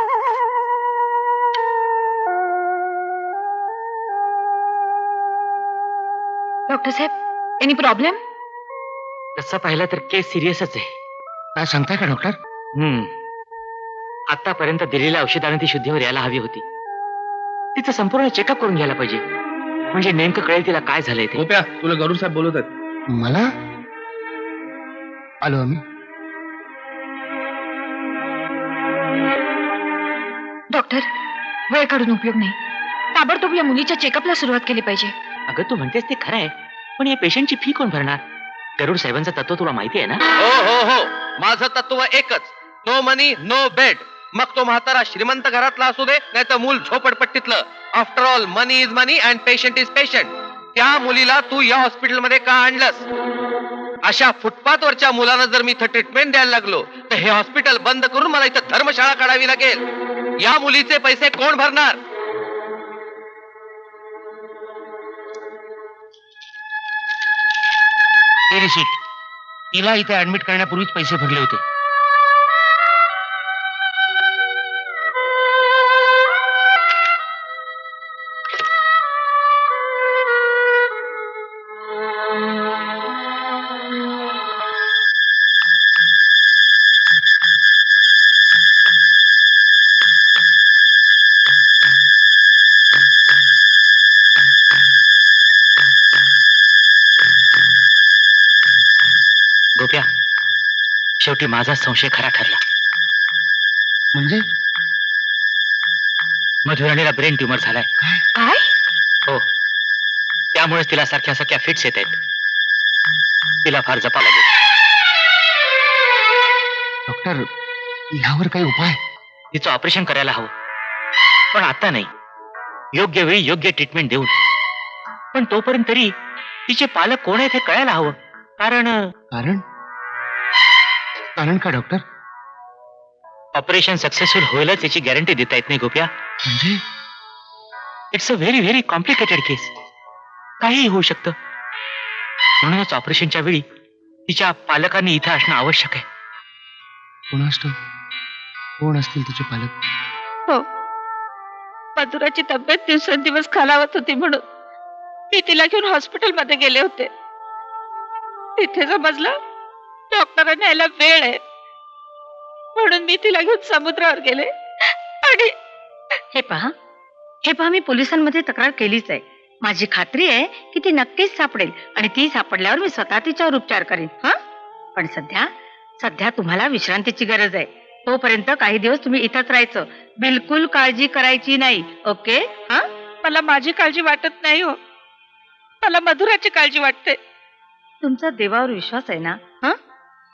डॉक्टर साहेब, एनी प्रॉब्लेम? तसं पाहिलं तर केस सिरियसच आहे. काय सांगताय का डॉक्टर? आतापर्यंत दिलेल्या औषधाने ती शुद्धीवर यायला हवी होती. तिचं संपूर्ण चेकअप करून घ्यायला पाहिजे, म्हणजे नेमकं कळेल तिला काय झालंय ते. गोप्या, तुला गरुड साहेब बोलत आहेत. मला आलो आम्ही. डॉक्टर, वेळ काढून उपयोग नाही. ताबडतोब या मुलीच्या चेकअपला सुरुवात केली पाहिजे. अगं तू म्हणतेस ते खरं आहे, पण या पेशंटची फी कोण भरणार? गरुड साहेबांचं तत्व तुला माहिती आहे ना? हो, माझं तत्व एकच, नो मनी नो बेड. मग तो म्हातारा श्रीमंत घरातला असू दे, नाही तर मूल झोपडपट्टीतलं. After all money is money and patient is patient. त्या मुलीला तू या हॉस्पिटलमध्ये का आणलंस? अशा फुटपाथवरच्या मुलांना जर मी इथं ट्रीटमेंट द्यायला लागलो तर हे हॉस्पिटल बंद करून मला इथं धर्मशाळा काढावी लागेल. या मुलीचे पैसे कोण भरणार? हे रिसीट. तिला इथे ऍडमिट करण्यापूर्वीच पैसे भरले होते. गोप्या, शेवटी माझा संशय खरा ठरला. म्हणजे मधुराणीला ब्रेन ट्युमर झालाय. काय? हो, त्यामुळेच तिला सारख्या सारख्या फिट्स येत आहेत. तिला फार जपा लागेल. डॉक्टर, यावर काही उपाय? तिचं ऑपरेशन करायला हवं, पण आता नाही. योग्य वेळी योग्य ट्रीटमेंट देऊन. पण तोपर्यंत तरी तिचे पालक कोण आहेत हे कळायला हवं. कारण कारण का डॉक्टर? ऑपरेशन सक्सेसफुल होईलच याची गॅरंटी देता येत नाही गोप्या. म्हणजे it's a very very complicated case. काहीही होऊ शकतं. म्हणूनच ऑपरेशनच्या वेळी तिच्या पालकांनी इथं असणं आवश्यक आहे. कोण असतील तिचे पालक? हो, मधुराची तब्येत दिवसेंदिवस खालावत होती म्हणून मी तिला घेऊन हॉस्पिटलमध्ये गेले होते. तिथे समजलं डॉक्टरांना यायला वेळ आहे, म्हणून मी तिला घेऊन समुद्रावर गेले. आणि हे पहा मी पोलिसांमध्ये तक्रार केलीच आहे. माझी खात्री आहे की ती नक्कीच सापडेल, आणि ती सापडल्यावर मी स्वतः तिच्यावर उपचार करेन. पण सध्या तुम्हाला विश्रांतीची गरज आहे. तोपर्यंत काही दिवस तुम्ही इथंच राहायचं. बिलकुल काळजी करायची नाही. ओके? मला माझी काळजी वाटत नाही हो, मला मधुराची काळजी वाटते. तुमचा देवावर विश्वास आहे ना?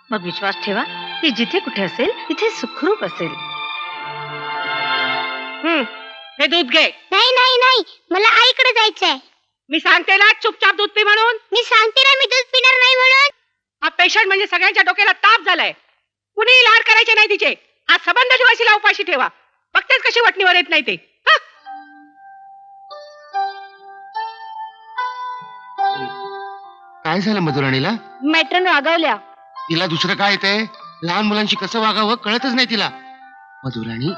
मग विश्वास ठेवा. ती जिथे कुठे असेल तिथे सुखरूप असेल. हे दूध घे. नाही नाही नाही, मला आईकडे जायचंय. मी सांगते ना चुपचाप दूध पी म्हणून. मी सांगते ना, मी दूध पिणार नाही म्हणून. हा पेशंट म्हणजे सगळ्यांच्या डोक्याला ताप झालाय. कुणीही लाड करायचे नाही तिचे. आज संबंध शिवाशीला उपाशी ठेवा. बघतेच कशी वटणीवर येत नाही ते. काय झालं मधुराणीला? मॅट्रन रागावल्या. तिला दुसरं काय येतंय? लहान मुलांशी कसं वागावं कळतच नाही तिला. मधुराणी,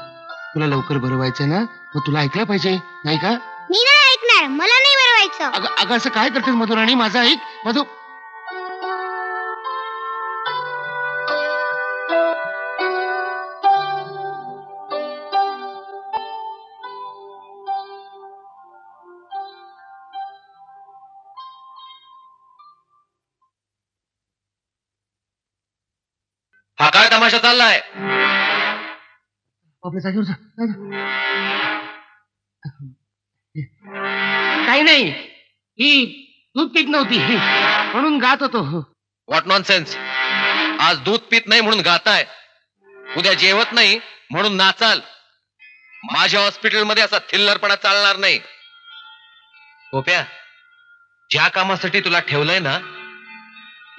तुला लवकर बरं व्हायचं ना, मग तुला ऐकलं पाहिजे नाही का? मी नाही ऐकणार, मला नाही बरवायचं. अगं असं काय करतेस मधुराणी? माझं ऐक मधु. हा काय तमाशा चाललाय? आपल्या जागेवर जा. काही नाही, ही दूध पीत नव्हती म्हणून गात होतो. What nonsense. आज दूध पित नाही म्हणून गाताय, उद्या जेवत नाही म्हणून नाचाल. माझ्या हॉस्पिटलमध्ये असा थिल्लरपणा चालणार नाही. गोप्या, ज्या कामासाठी तुला ठेवलंय ना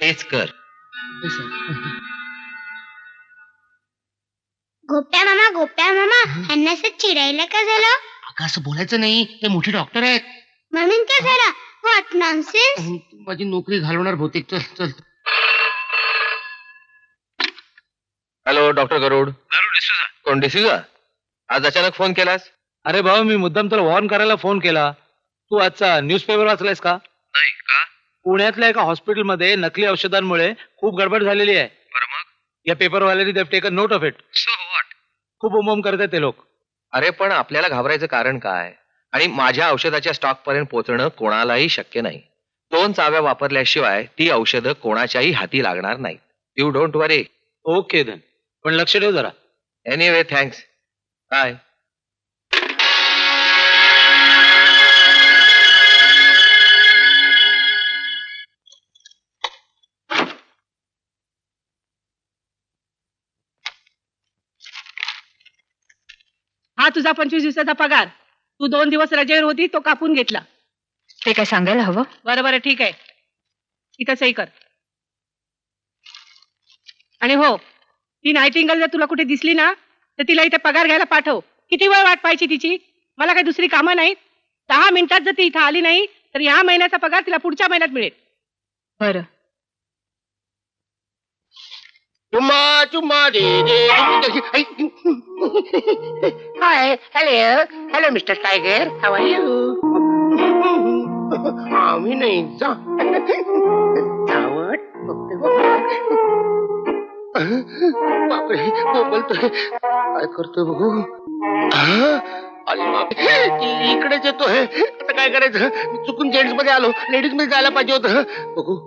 तेच कर. गोप्या मामा यांना असं चिडायला का झालं? अगं असं बोलायचं नाही, ते मोठे डॉक्टर आहेत. म्हणून काय झालं? What nonsense. माझी नोकरी घालवणार बहुतेक. चल चल. हॅलो डॉक्टर गरुड. कोण डिसिजा? आज अचानक फोन केलास? अरे भाऊ, मी मुद्दाम तुला वॉर्न करायला फोन केला. तू आजचा न्यूजपेपर वाचलायस का? नाही का? पुण्यातल्या एका हॉस्पिटलमध्ये नकली औषधांमुळे खूप गडबड झालेली आहे. या पेपरवाल्यांनी they taken note of it. खूप उमम करतात ते लोक. अरे पण आपल्याला घाबरायचं कारण काय? आणि माझ्या औषधाच्या स्टॉक पर्यंत पोहोचणं कोणालाही शक्य नाही. 2 चाव्या वापरल्याशिवाय ती औषधं कोणाच्याही हाती लागणार नाही. You don't worry. Okay then, पण लक्ष ठेव जरा. Anyway thanks. बाय. हा तुझा 25 दिवसाचा पगार. तू 2 दिवस रजेवर होती, तो कापून घेतला. ते काय सांगायला हवं? बरं ठीक आहे, इथं सही कर. आणि हो, ती नायटिंगल जर तुला कुठे दिसली ना तर तिला इथे पगार घ्यायला पाठव. किती वेळ वाट पाहायची तिची? मला काही दुसरी कामं नाहीत. 10 मिनिटात जर ती इथं आली नाही तर ह्या महिन्याचा पगार तिला पुढच्या महिन्यात मिळेल. बरं. चुम्मा चुम्मा दे दे. Hi, hello mister tiger, how are you? आम्ही नाही जा. बापरे, बोलतोय काय करतोय बघू. इकडेच येतोय. आता काय करायचं? चुकून जेंट्स मध्ये आलो, लेडीज मध्ये जायला पाहिजे होतं. बघू.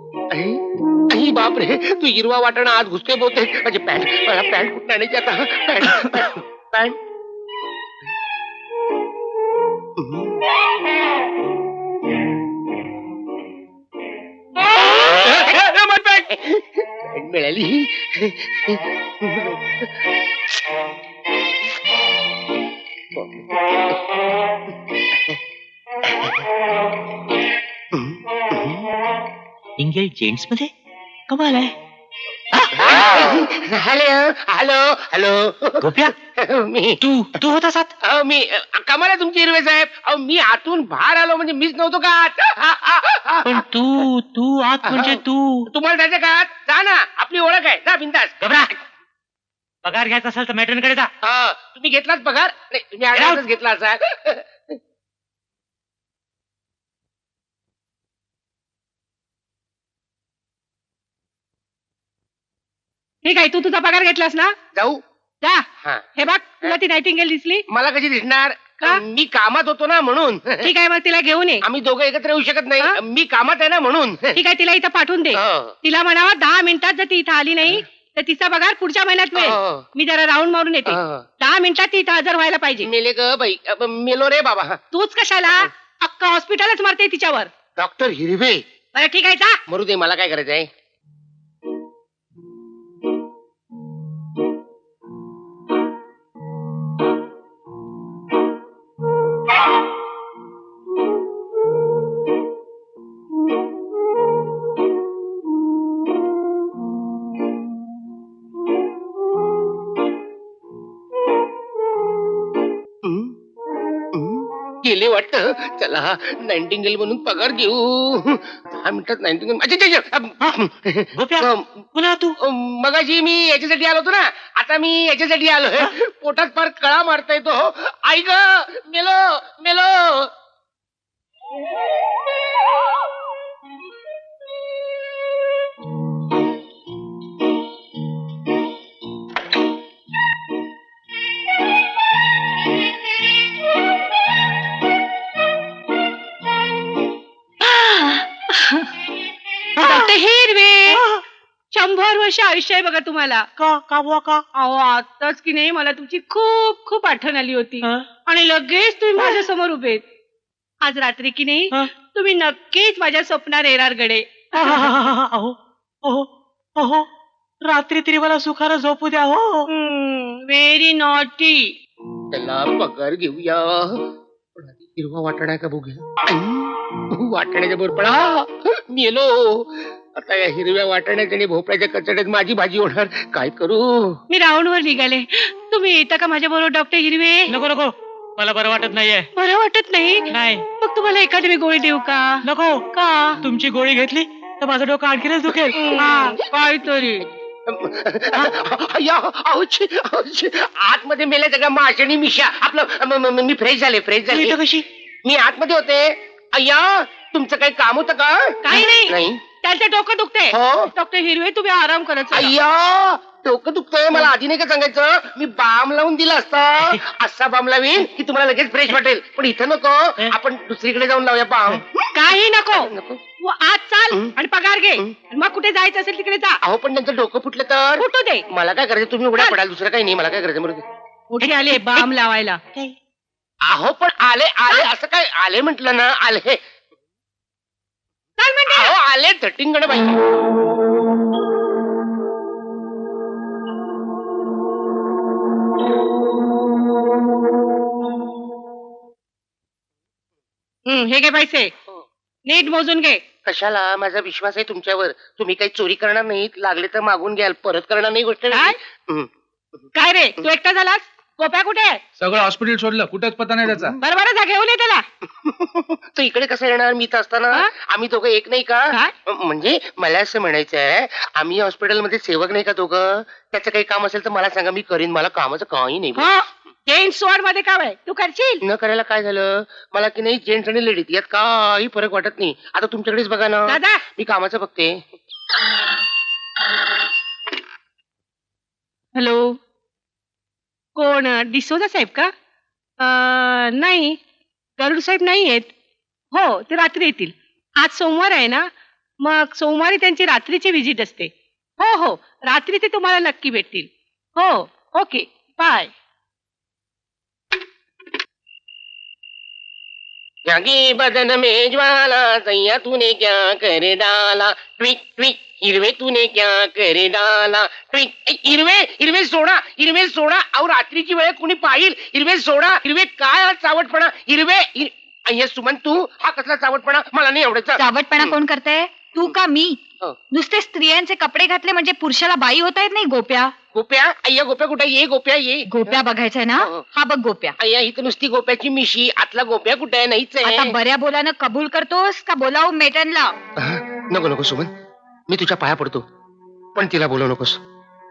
बापरे, तू हिरवा वाटाणा आज घुसतोय बहुतेक. माझी पॅन्ट, मला पॅन्ट कुठं आणायची आता? पॅन्ट मिळाली. इंगेज जेंट्स मध्ये कमाल आहे. Hello hello hello. गोप्या, मी तू होतास आत? मी कमाल आहे तुमची हिरवे साहेब. मी आतून बाहेर आलो म्हणजे मीच नव्हतो का आत? पण तू आत म्हणजे तू. तुम्हाला जायचं का आत? जा ना, आपली ओळख आहे. जा बिंदास. घबरा. पगार घ्यायचा असेल तर मॅट्रनकडे जा. तुम्ही घेतलाच पगार? नाही, तुम्ही ऍडव्हान्सच घेतला असा. ठीक आहे, तू तुझा पगार घेतलास ना? जाऊ जा. हा. हे बघ, तुला ती नायटिंगेल दिसली मला कशी दिसणार? का? मी कामात होतो ना म्हणून. ठीक आहे, मग तिला घेऊन ये. आम्ही दोघं एकत्र येऊ शकत नाही. मी कामात आहे ना म्हणून. ठीक आहे, तिला इथं पाठवून दे. तिला म्हणावं 10 मिनिटात जर ती इथं आली नाही तर तिचा पगार पुढच्या महिन्यात मिळेल. मी जरा राऊंड मारून येते. 10 मिनिटात ती इथं हजर व्हायला पाहिजे. मेले ग बाई. मेलो रे बाबा. तूच कशाला? अख्खा हॉस्पिटलच मारते तिच्यावर. डॉक्टर हिरवे. बरं ठीक आहे, जा. मरू दे, मला काय करायचंय? गेले वाटतं. चला, नाइटिंगेल म्हणून पगार घेऊ. 10 मिनिटात 90 गोप्या पुन्हा तू मगाशी मी याच्यासाठी आलो होतो ना, आता मी याच्यासाठी आलोय. पोटात फार कळा मारता येतो. आई ग, मेलो मेलो. डॉक्टर हिरवे 100 वर्ष आयुष्य आहे बघा तुम्हाला. का बुवा का? अहो आताच की नाही मला तुमची खूप खूप आठवण आली होती आणि लगेच तुम्ही माझ्या समोर उभे. आज रात्री की नाही तुम्ही नक्कीच माझ्या स्वप्नात येणार गडे. अहो अहो अहो रात्री तरी मला सुखानं झोपू द्या हो. Very naughty. त्याला पगार घेऊया. पण आधी हिरवा वाटाणा आहे का बघूया. वाटाण्याच्या बरोबर पडा मेलो. आता या हिरव्या वाटाण्याच्या आणि भोपळ्याच्या कचड्यात माझी भाजी होणार. काय करू? मी राऊंड वर निघाले. तुम्ही येता का माझ्या बरोबर डॉक्टर हिरवे? नको नको मला बरं वाटत नाहीये. बरं वाटत नाही? नाही. मग तुम्हाला एखादी मी गोळी देऊ का? नको. का? तुमची गोळी घेतली तर माझं डोकं आणखीनच दुखेल. काहीतरी आतमध्ये मेल्या सगळ्या माशानी मिशा. आपलं मी फ्रेश झाले. कशी? मी आतमध्ये होते. अय्या, तुमचं काही काम होतं का? काही नाही. नाही. त्यांचं डोकं दुखतंय. हो. डॉक्टर हिरवे तुम्ही आराम करत चला. अय्या, डोकं दुखतंय. मला आधी नाही का सांगायचं? मी बाम लावून दिला असता. असा बाम लावीन की तुम्हाला लगेच फ्रेश वाटेल. पण इथं नको, आपण दुसरीकडे जाऊन लावूया बाम. काही नको. आज चाल आणि पगार घे. मग कुठे जायचं असेल तिकडे जा. अहो पण त्यांचं डोकं फुटलं तर? फुटू दे. मला काय करायचं? तुम्ही उड्या पडाल, दुसरं काही नाही. मला काय करायचं? कुठे आले बाम लावायला? अहो पण आले असं काय? आले म्हटलं ना, आले. अहो आले धटिंगण बाई. हे घे पैसे. नीट मोजून घे. कशाला? माझा विश्वास आहे तुमच्यावर. तुम्ही काही चोरी करणार नाहीत. लागले तर मागून घ्याल, परत करणार नाही. गोष्ट काय रे तू एकटा झालास? गोप्या कुठे आहे? सगळं हॉस्पिटल सोडलं, कुठेच पता नाही त्याचा. बरोबर जा, घेऊन ये त्याला. तो इकडे कसा येणार? मी तर असताना. आम्ही दोघं एक नाही का? म्हणजे मला असं म्हणायचं आहे, आम्ही हॉस्पिटलमध्ये सेवक नाही का दोघं? त्याचं काही काम असेल तर मला सांगा, मी करीन. मला कामाचं काही नाही. जेंट्स वॉर्ड मध्ये काम आहे, तू करशील? न करायला काय झालं? मला की नाही जेंट्स आणि लेडीज यात काही फरक वाटत नाही. आता तुमच्याकडेच बघा ना, दादा मी कामाचं बघते. हॅलो, कोण? डिसोजा साहेब का? नाही, गरुड साहेब नाही आहेत. हो, ते रात्री येतील. आज सोमवार आहे ना, मग सोमवारी त्यांची रात्रीची विजिट असते. हो हो, रात्री ते तुम्हाला नक्की भेटतील. हो, ओके, बाय. जागी बदन में ज्वाला, सैया तूने क्या कर डाला. ट्विक ट्विक हिरवे तूने क्या कर डाला. ट्विक. हिरवे सोडा, हिरवे सोडा. अहो रात्रीची वेळ कोणी पाहिल. हिरवे सोडा. हिरवे काय हा चावटपणा? हिरवे. अय्या सुमन, तू हा कसला चावटपणा? मला नाही आवडायचा. चावटपणा कोण करताय? तू का मी? नुसते स्त्रियांचे कपडे घातले म्हणजे पुरुषाला बाई होता येत नाही. गोप्या गोप्या. अय्या गोप्या कुठे? ये गोप्या ये. गोप्या बघायचंय ना? हा बघ गोप्या. अय्या इथं नुसती गोप्याची मिशी. आतला गोप्या कुठे आहे? नाहीच आहे. आता बऱ्या बोलानं कबूल करतोस का बोलावू मेटनला? नको नको सुमन, मी तुझ्या पाया पडतो, पण तिला बोलवू नकोस.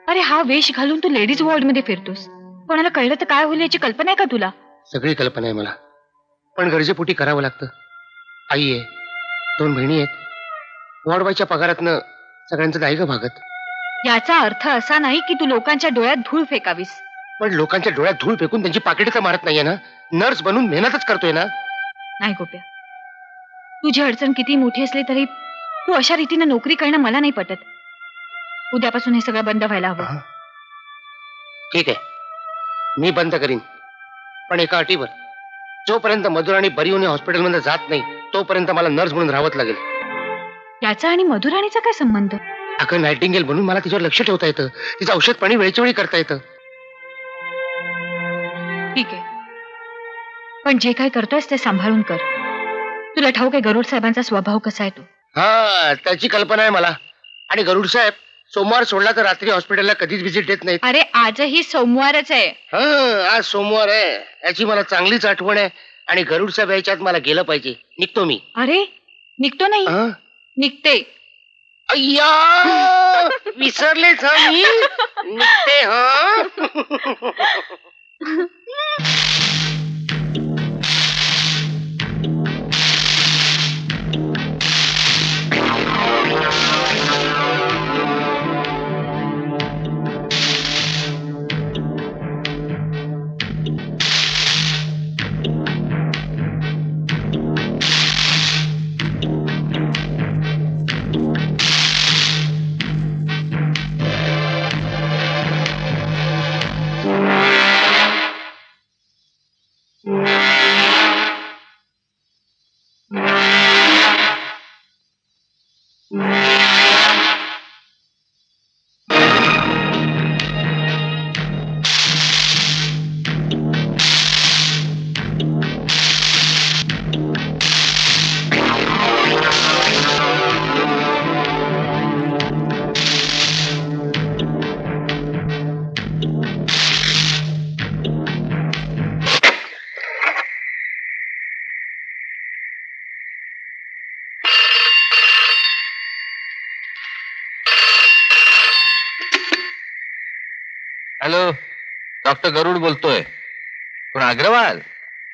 अरे हा वेश घालून तू लेडीज वॉर्ड मध्ये फिरतोस. कोणाला कळलं तर काय होईल याची कल्पना आहे का तुला? सगळी कल्पना आहे मला, पण गरजेपोटी करावं लागतं. आई आहे, 2 बहिणी आहेत. वॉर्डबाईच्या पगारातनं सगळ्यांचं नाही ग भागत. याचा अर्थ असा नाही की तू लोकांच्या डोळ्यात धूळ फेकावीस. पण लोकांच्या डोळ्यात धूळ फेकून त्यांची पाकिटे तर मारत नाहीये ना. नर्स बनून मेहनतच करतोय ना. नाही गोप्या, तुझी अडचण किती मोठी असली तरी तू अशा रीतीने नोकरी करणं मला नाही पटत. उद्यापासून हे सगळं बंद व्हायला हवं. ठीक आहे, मी बंद करीन, पण एका अटीवर. जोपर्यंत मधुराणी बरी होणे हॉस्पिटलमध्ये जात नाही तोपर्यंत मला नर्स म्हणून राहावंच लागेल. याचा आणि मधुराणीचा काय संबंध? अगं नायटिंगेल म्हणून मला तिच्यावर लक्ष ठेवता येतं. तिचं औषध पाणी वेळच्या वेळी करता येतं. ठीक आहे, पण जे काय करतोयस ते सांभाळून कर. तुला ठाऊक आहे गरुड साहेबांचा स्वभाव कसा आहे तो? हा, त्याची कल्पना आहे मला. आणि गरुड साहेब सोमवार सोडला तर रात्री हॉस्पिटलला कधीच व्हिजिट देत नाहीत. अरे आजही सोमवारच आहे. हा, आज सोमवार आहे याची मला चांगलीच आठवण आहे. आणि गरुड साहेब याच्यात मला गेलं पाहिजे. निघतो मी. अरे निघतो नाही? निघते. अय्या विसरलेच हं मी निघते हं. हॅलो, डॉक्टर गरुड बोलतोय. पण अग्रवाल,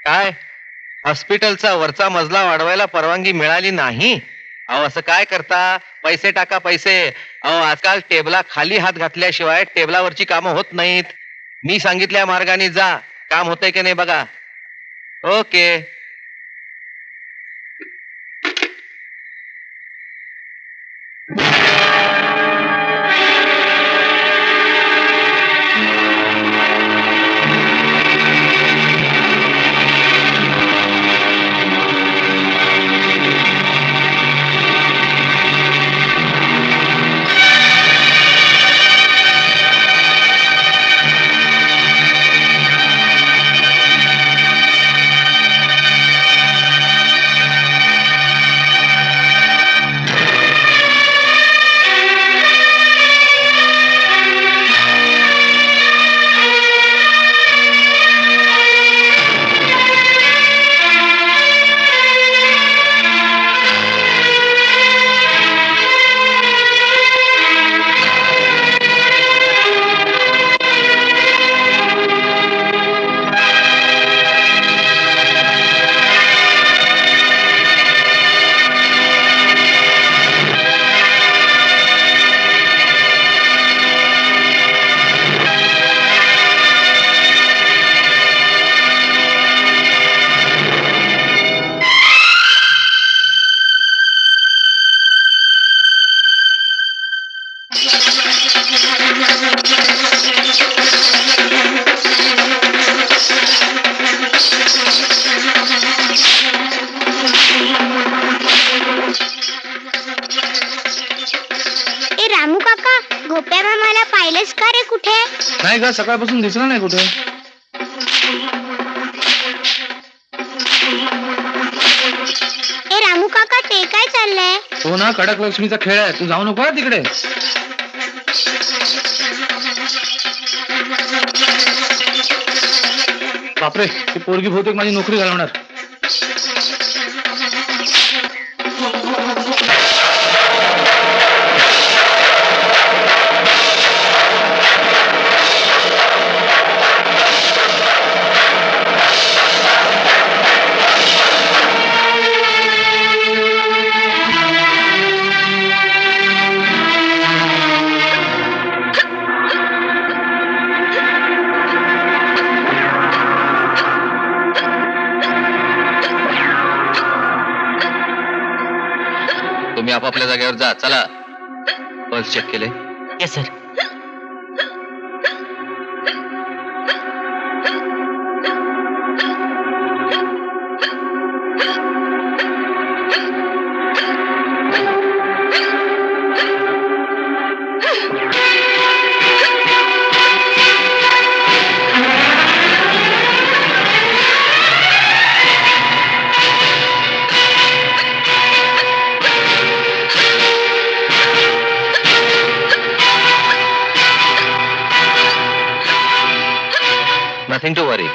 काय हॉस्पिटलचा वरचा मजला वाढवायला परवानगी मिळाली नाही? अहो असं काय करता? पैसे टाका पैसे. अहो आजकाल टेबला खाली हात घातल्याशिवाय टेबलावरची कामं होत नाहीत. मी सांगितल्या मार्गाने जा, काम होतंय की नाही बघा. ओके. ए रामू काका, गोप्या मामाला पाहिलंस का रे कुठे? नाही का, सकाळपासून दिसला नाही कुठे. ए रामू काका, ते काय चाललंय? हो ना, कडक लक्ष्मीचा खेळ आहे. तू जाऊ नको तिकडे. बापरे, ती पोरगी बहुतेक माझी नोकरी घालवणार. तुम्ही आपापल्या जागेवर जा. चला, पल्स चेक केले? Yes sir. नथिंग टू वरी.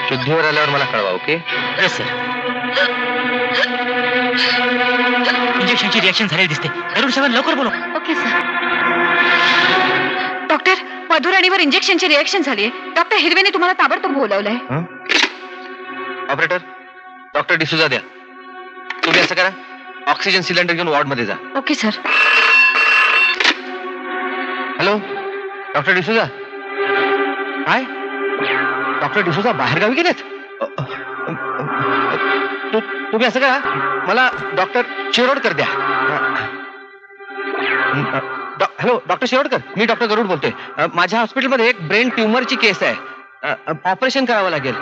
शुद्धीवर आल्यावर मला कळवा. ओके? Yes sir. इंजेक्शन पेशंटची रिॲक्शन झालेली दिसते. गरुड साहेब लवकर बोलो. Okay sir. डॉक्टर, मधुराणीवर इंजेक्शनची रिएक्शन झाली आहे. डॉक्टर हिरवेने तुम्हाला ताबडतोब बोलवलंय. ऑपरेटर, डॉक्टर डिसूजा द्या. तुम्ही असं करा, ऑक्सिजन सिलेंडर घेऊन वॉर्ड मध्ये जा. Okay sir. Hello, doctor D'Souza. काय? डॉक्टर डिसूजा बाहेर गावी गेलेत? तुम्ही असं करा, मला डॉक्टर शिरोडकर द्या. हॅलो डॉक्टर शिरोडकर, मी डॉक्टर गरुड बोलतोय. माझ्या हॉस्पिटलमध्ये एक ब्रेन ट्युमरची केस आहे. ऑपरेशन करावं लागेल.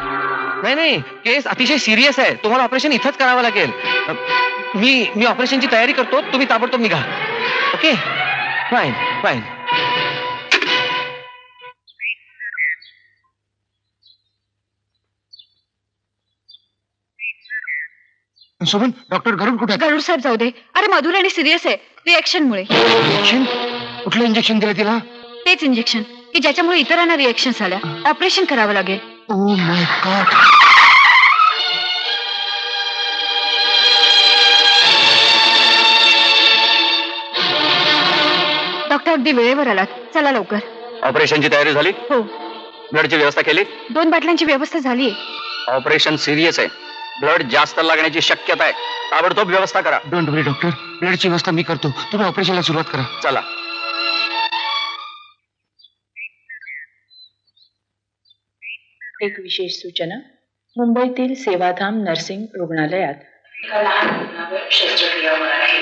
नाही, केस अतिशय सिरियस आहे. तुम्हाला ऑपरेशन इथंच करावं लागेल. मी ऑपरेशनची तयारी करतो, तुम्ही ताबडतोब निघा. Okay, fine fine. Shobhan, doctor Garud कुठे? गरुड साहेब जाऊ दे. अरे मधुराणी सिरियस आहे रिएक्शनमुळे. कुठलं इंजेक्शन दिलं तिला? तेच इंजेक्शन की ज्याच्यामुळे इतरांना रिएक्शन झाल्या. ऑपरेशन करावं लागेल. Oh my God. डॉक्टर अगदी वेळेवर आलात. चला लवकर. ऑपरेशनची तयारी झाली? हो. ब्लडची व्यवस्था केली? 2 बाटल्यांची व्यवस्था झालीये. ऑपरेशन सिरियस आहे. ब्लड जास्त लागण्याची शक्यता आहे. ताबडतोब व्यवस्था करा. डोंट वरी डॉक्टर, ब्लडची व्यवस्था मी करतो. तुम्ही ऑपरेशनला सुरुवात करा. चला. एक विशेष सूचना. मुंबईतील सेवाधाम नर्सिंग रुग्णालयात एका लहान रुग्णावर शस्त्रक्रिया होणार आहे.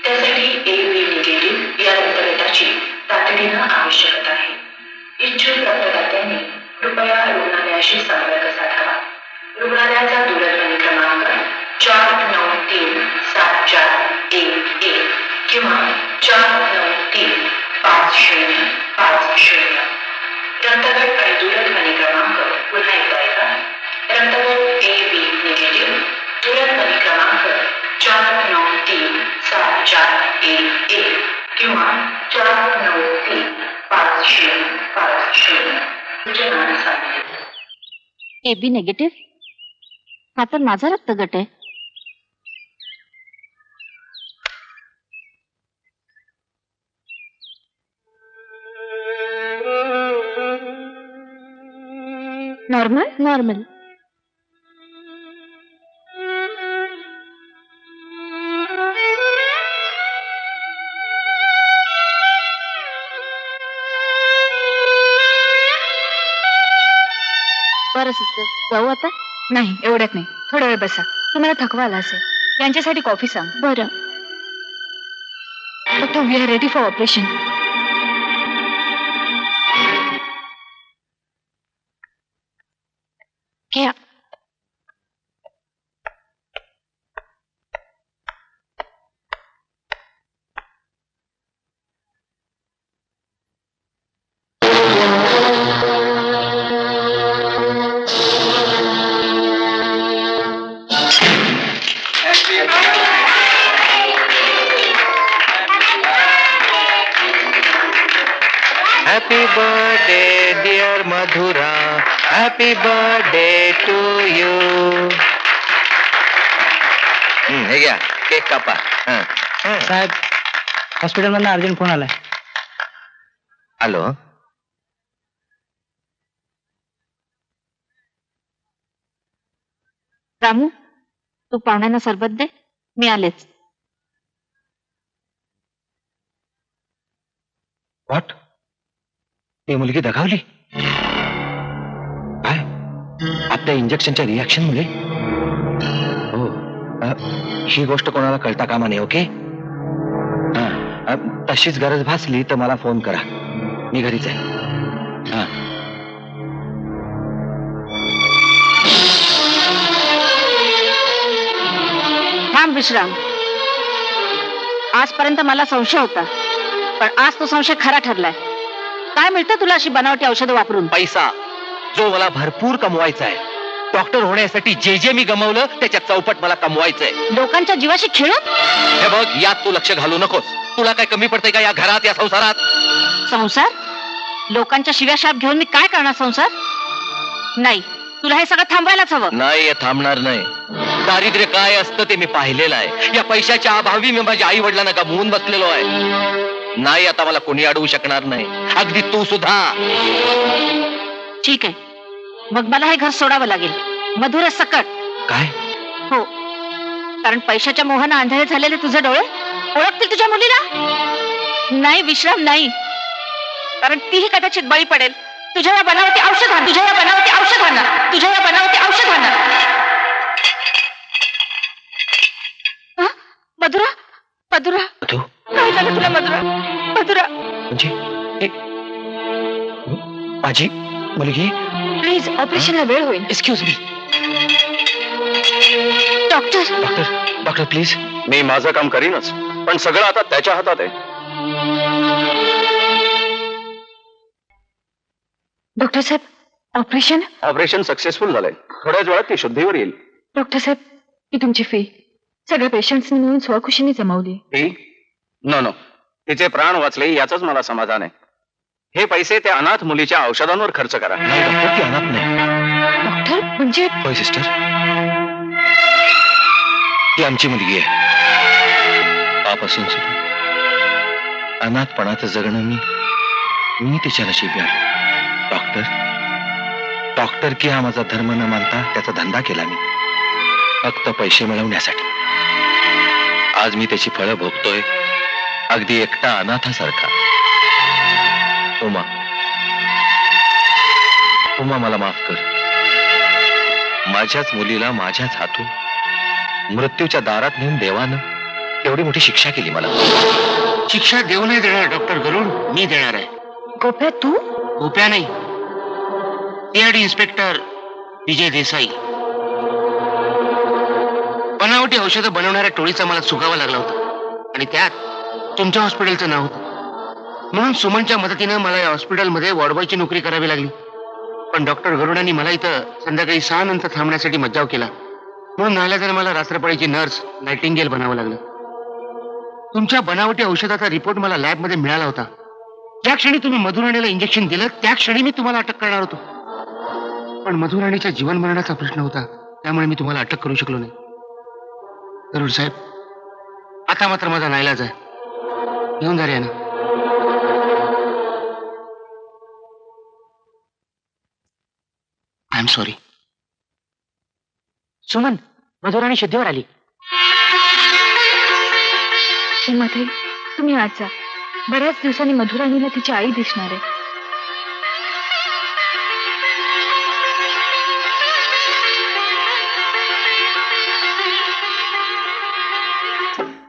त्यासाठी AB निगेटिव्ह या रक्तगटाची तातडीनं आवश्यकता आहे. इच्छुक रक्तदात्यांनी कृपया रुग्णालयाशी संपर्क साधावा. रुग्णालयाचा दूरध्वनी क्रमांक 493-7411 किंवा 493-5050. रक्तगट आणि दूरध्वनी क्रमांक पुन्हा एकदा ऐका. रक्तगट AB निगेटिव्ह, दूरध्वनी क्रमांक 493-7411 किंवा 493-5050. सूचना सांगते. AB negative? हा तर माझा रक्तगट आहे. नॉर्मल. बरं सिस्टर, जाऊ आता? नाही, एवढ्यात नाही. थोडा वेळ बसा. तुम्हाला थकवा आला असेल. यांच्यासाठी कॉफी सांग. बरं. Doctor, we are ready for operation. घ्या. Happy birthday dear Madhura, happy birthday to you. हे घ्या, केक कापा. साहेब, हॉस्पिटल मधून अर्जंट फोन आलाय. हॅलो, रामू, तू पाहुण्यांना सरबत दे. मी आलेच. व्हॉट? ती मुलगी दगावली काय? आपल्या इंजेक्शनच्या रिॲक्शन मुळे? हो. ही गोष्ट कोणाला कळता कामा नये. ओके, तशीच गरज भासली तर मला फोन करा. मी घरीच आहे. हा. थांब विश्राम. आजपर्यंत मला संशय होता, पण आज तो संशय खरा ठरलाय. काय मिळतं तुला अशी बनावटी औषधं वापरून? पैसा, जो मला भरपूर कमवायचा आहे. डॉक्टर होण्यासाठी जे जे मी गमावलं त्याच्या चौपट मला कमवायचंय. लोकांच्या जीवाशी खेळून? हे बघ, यात तू लक्ष घालू नकोस. तुला काय कमी पडतंय का या घरात, या संसारात? संसार? लोकांच्या शिव्याशाप घेऊन मी काय करणार संसार? नाही, तुला हे सगळं थांबवायलाच हवं. नाही, हे थांबणार नाही. दारिद्र्य काय असतं ते मी पाहिलेलं आहे. या पैशाच्या अभावी मी माझ्या आई वडिलांना गमवून बसलेलो आहे. नाही आता मला कोणी अडवू शकणार नाही, अगदी तू सुद्धा. ठीक आहे, मग मला हे घर सोडावं लागेल, मधुर सकट. काय? हो, कारण पैशाच्या मोहानं आंधळे झालेले तुझे डोळे ओळखतील तुझ्या मुलीला. नाही विश्राम नाही, कारण तीही कदाचित बळी पडेल तुझ्या या बनावटी औषधांना, तुझ्या या बनावटी औषधांना, तुझ्या या बनावटी औषधांना. मधुरा, मधुरा, काय झालं तुला मधुरा? मधुरा, म्हणजे माझी मुलगी. प्लीज, ऑपरेशनला वेळ होईल. Excuse me. Doctor, doctor, doctor please. मी माझं काम करीनच, पण सगळं आता त्याच्या हातात आहे. डॉक्टर साहेब, ऑपरेशन सक्सेसफुल झालंय. थोड्याच वेळात ती शुद्धीवर येईल. डॉक्टर साहेब, ही तुमची फी सगळ्या पेशंट्सनी मिळून स्वखुशीने जमवली. नो, तिचे प्राण वाचले याचंच मला समाधान आहे. हे पैसे त्या अनाथ मुलीच्या औषधांवर खर्च करा. नाही डॉक्टर, ती अनाथ नाही. डॉक्टर म्हणजे? होय सिस्टर, ती आमची मुलगी आहे. पापासून सुद्धा अनाथपणाचं जगणं मी तिच्या नशिबी आहे. डॉक्टर की हा माझा धर्म न मानता त्याचा धंदा केला मी, फक्त पैसे मिळवण्यासाठी. आज मी त्याची फळं भोगतोय, अगदी एकटा अनाथासारखा. उमा, मला माफ कर. माझ्याच मुलीला माझ्याच हातून मृत्यूच्या दारात नेऊन देवानं एवढी मोठी शिक्षा केली मला. शिक्षा देऊ नाही देणार डॉक्टर गरुड, मी देणार आहे. गोप्या तू? गोप्या नाही, सीआयडी इन्स्पेक्टर विजय देसाई. बनावटी औषधं बनवणाऱ्या टोळीचा मला चुकावा लागला होता, आणि त्यात तुमच्या हॉस्पिटलचं नाव होतं. म्हणून सुमनच्या मदतीनं मला या हॉस्पिटलमध्ये वॉर्डबॉयची नोकरी करावी लागली. पण डॉक्टर गरुडांनी मला इथं संध्याकाळी 6 नंतर थांबण्यासाठी मज्जाव केला, म्हणून नाल्याने मला रात्रपाळीची नर्स नायटिंगेल बनावं लागलं. तुमच्या बनावटी औषधाचा रिपोर्ट मला लॅबमध्ये मिळाला होता. ज्या क्षणी तुम्ही मधुराणीला इंजेक्शन दिलं त्या क्षणी मी तुम्हाला अटक करणार होतो, पण मधुराणीच्या जीवन मरणाचा प्रश्न होता, त्यामुळे मी तुम्हाला अटक करू शकलो नाही. गरुड साहेब, आता मात्र माझा नाईलाज आहे. घेऊन जा रे ना. I am sorry. Suman, Madhurani शुद्धीवर आली. मध्ये तुम्ही आज जा. बऱ्याच दिवसांनी मधुराणीला तिची आई दिसणार आहे.